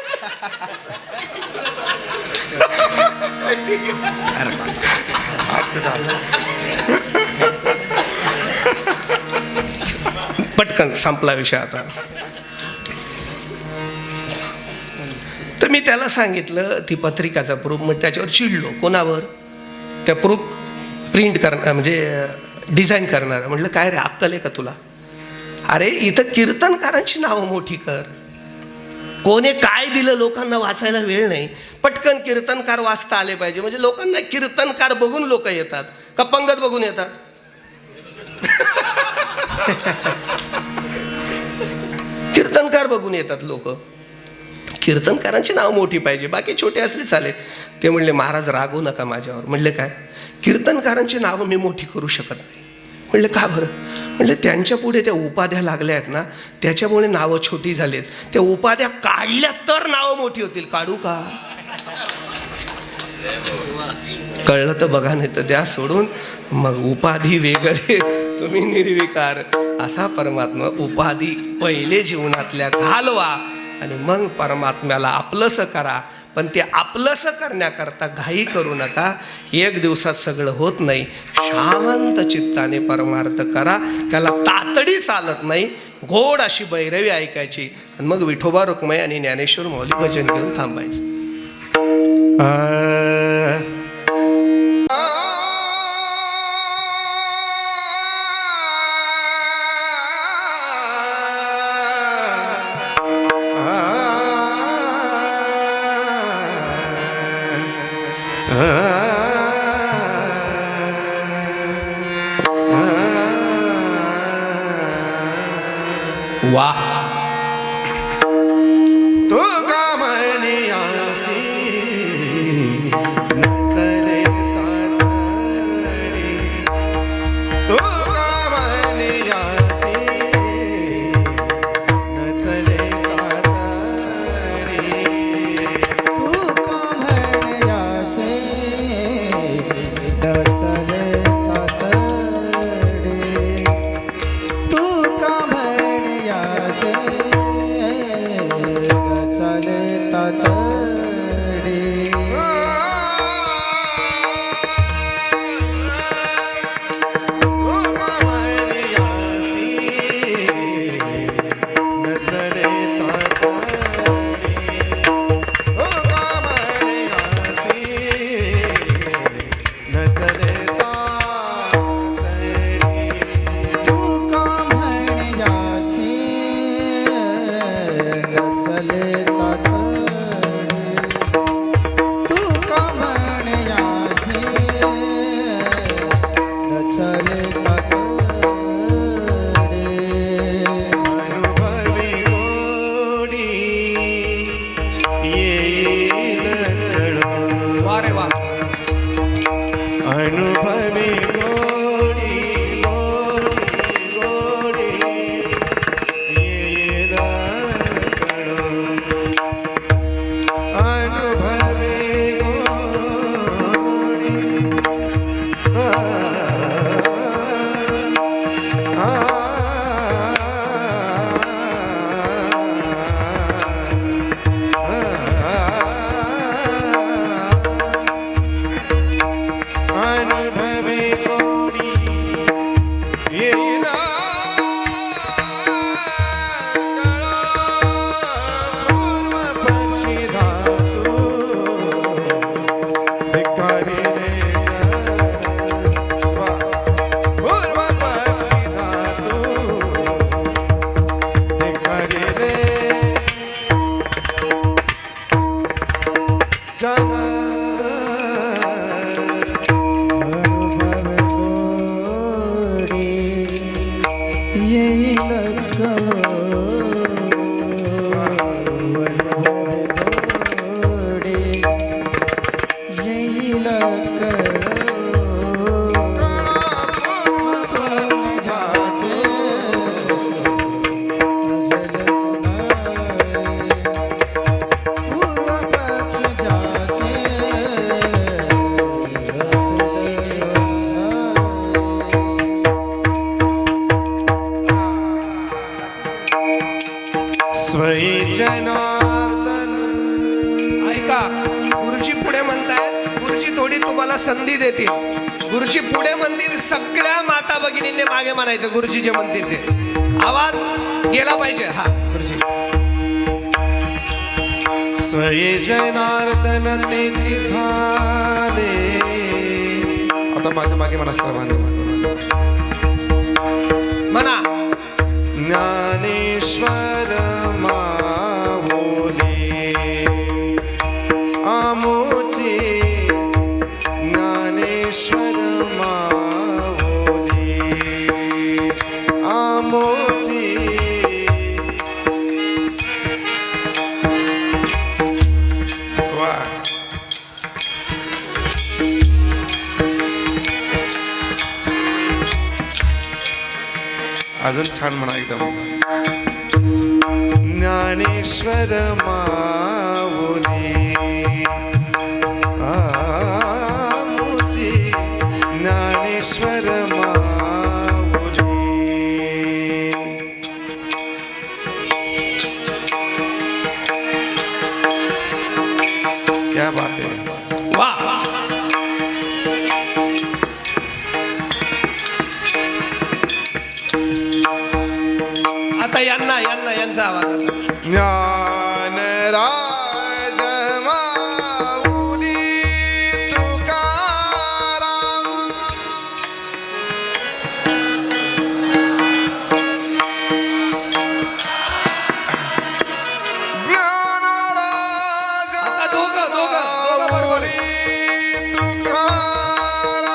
पटकन संपला विषय आता. तर मी त्याला सांगितलं ती पत्रिकाचा प्रूफ, मग त्याच्यावर चिडलो. कोणावर? त्या प्रूफ प्रिंट करणार म्हणजे डिझाईन करणार. म्हटलं काय रे अक्कल आहे का तुला? अरे इथं कीर्तनकारांची नावं मोठी कर, कोणी काय दिलं लोकांना वाचायला वेळ नाही. पटकन कीर्तनकार वाचता आले पाहिजे, म्हणजे लोकांना कीर्तनकार बघून लोक येतात का पंगत बघून येतात? कीर्तनकार बघून येतात लोक. कीर्तनकारांची नाव मोठी पाहिजे, बाकी छोटे असले चालेल. ते म्हणले महाराज रागवू नका माझ्यावर. म्हणले काय? कीर्तनकारांची नावं मी मोठी करू शकत नाही. म्हणले का बरं? म्हणले त्यांच्या पुढे त्या उपाध्या लागल्या आहेत ना, त्याच्यामुळे नावं छोटी झालीत. त्या उपाध्या काढल्या तर नावं मोठी होतील. काढू का? कळलं तर बघा, नाही तर द्या सोडून. मग उपाधी वेगळे, तुम्ही निर्विकार असा परमात्मा. उपाधी पहिले जीवनातल्या घालवा आणि मग परमात्म्याला आपलंसं करा. पण ते आपलंसं करण्याकरता घाई करू नका. एक दिवसात सगळं होत नाही. शांत चित्ताने परमार्थ करा. त्याला तातडी चालत नाही. गोड अशी भैरवी ऐकायची आणि मग विठोबा रुक्माई आणि ज्ञानेश्वर माऊली भजन घेऊन थांबायचं. वाह! तू का म्हणयासी नचले तातडी, तू का म्हणयासी नचले तातडी, तू का म्हणयासी नचले तातडी, तू का म्हणयासी नचले तातडी. अनुभवी गोडी गोडी गोडी येईल कळो, अनुभवी गोडी अनुभवी गोडी येईल कळो, पूर्व पक्षी धातू भिकारी रे जवा, पूर्व पक्षी धातू भिकारी रे जना. स्वयी जनार्दन. ऐका, गुरुजी पुढे म्हणतायत, गुरुजी थोडी तुम्हाला संधी देतील. गुरुजी पुढे म्हणतील, सगळ्या माता भगिनींनी मागे म्हणायचं. गुरुजी जे म्हणतील ते आवाज गेला पाहिजे. हा गुरुजी. स्वयी जनार्दन तेची झाले. आता माझ्या मागे म्हणा सर्वांनी म्हणा. ज्ञानेश्वर माऊली अजून छान म्हणा एकदम. ज्ञानेश्वर माऊली मुची ज्ञानेश्वर माऊली. क्या बात है. वा. आता यांचा आवाज आता. ज्ञानराज माऊली तुकाराम ज्ञानराज आता दोघं बरोबर माऊली तुकाराम.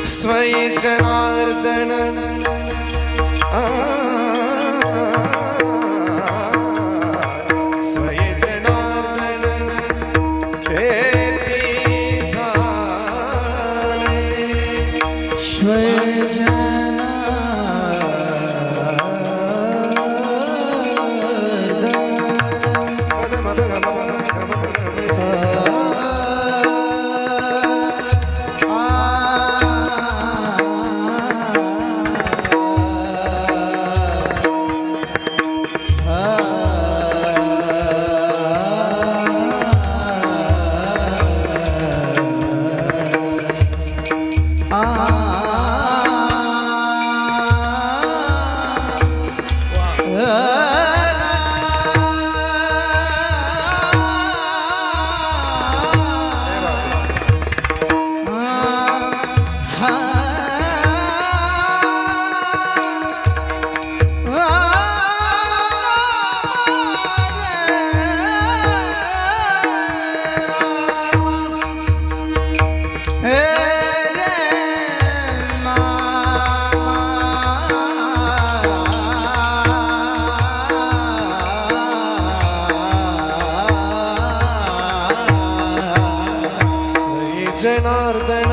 स्वय जनार्दन स्वय जनार्दन तेची झाले. जनार्दन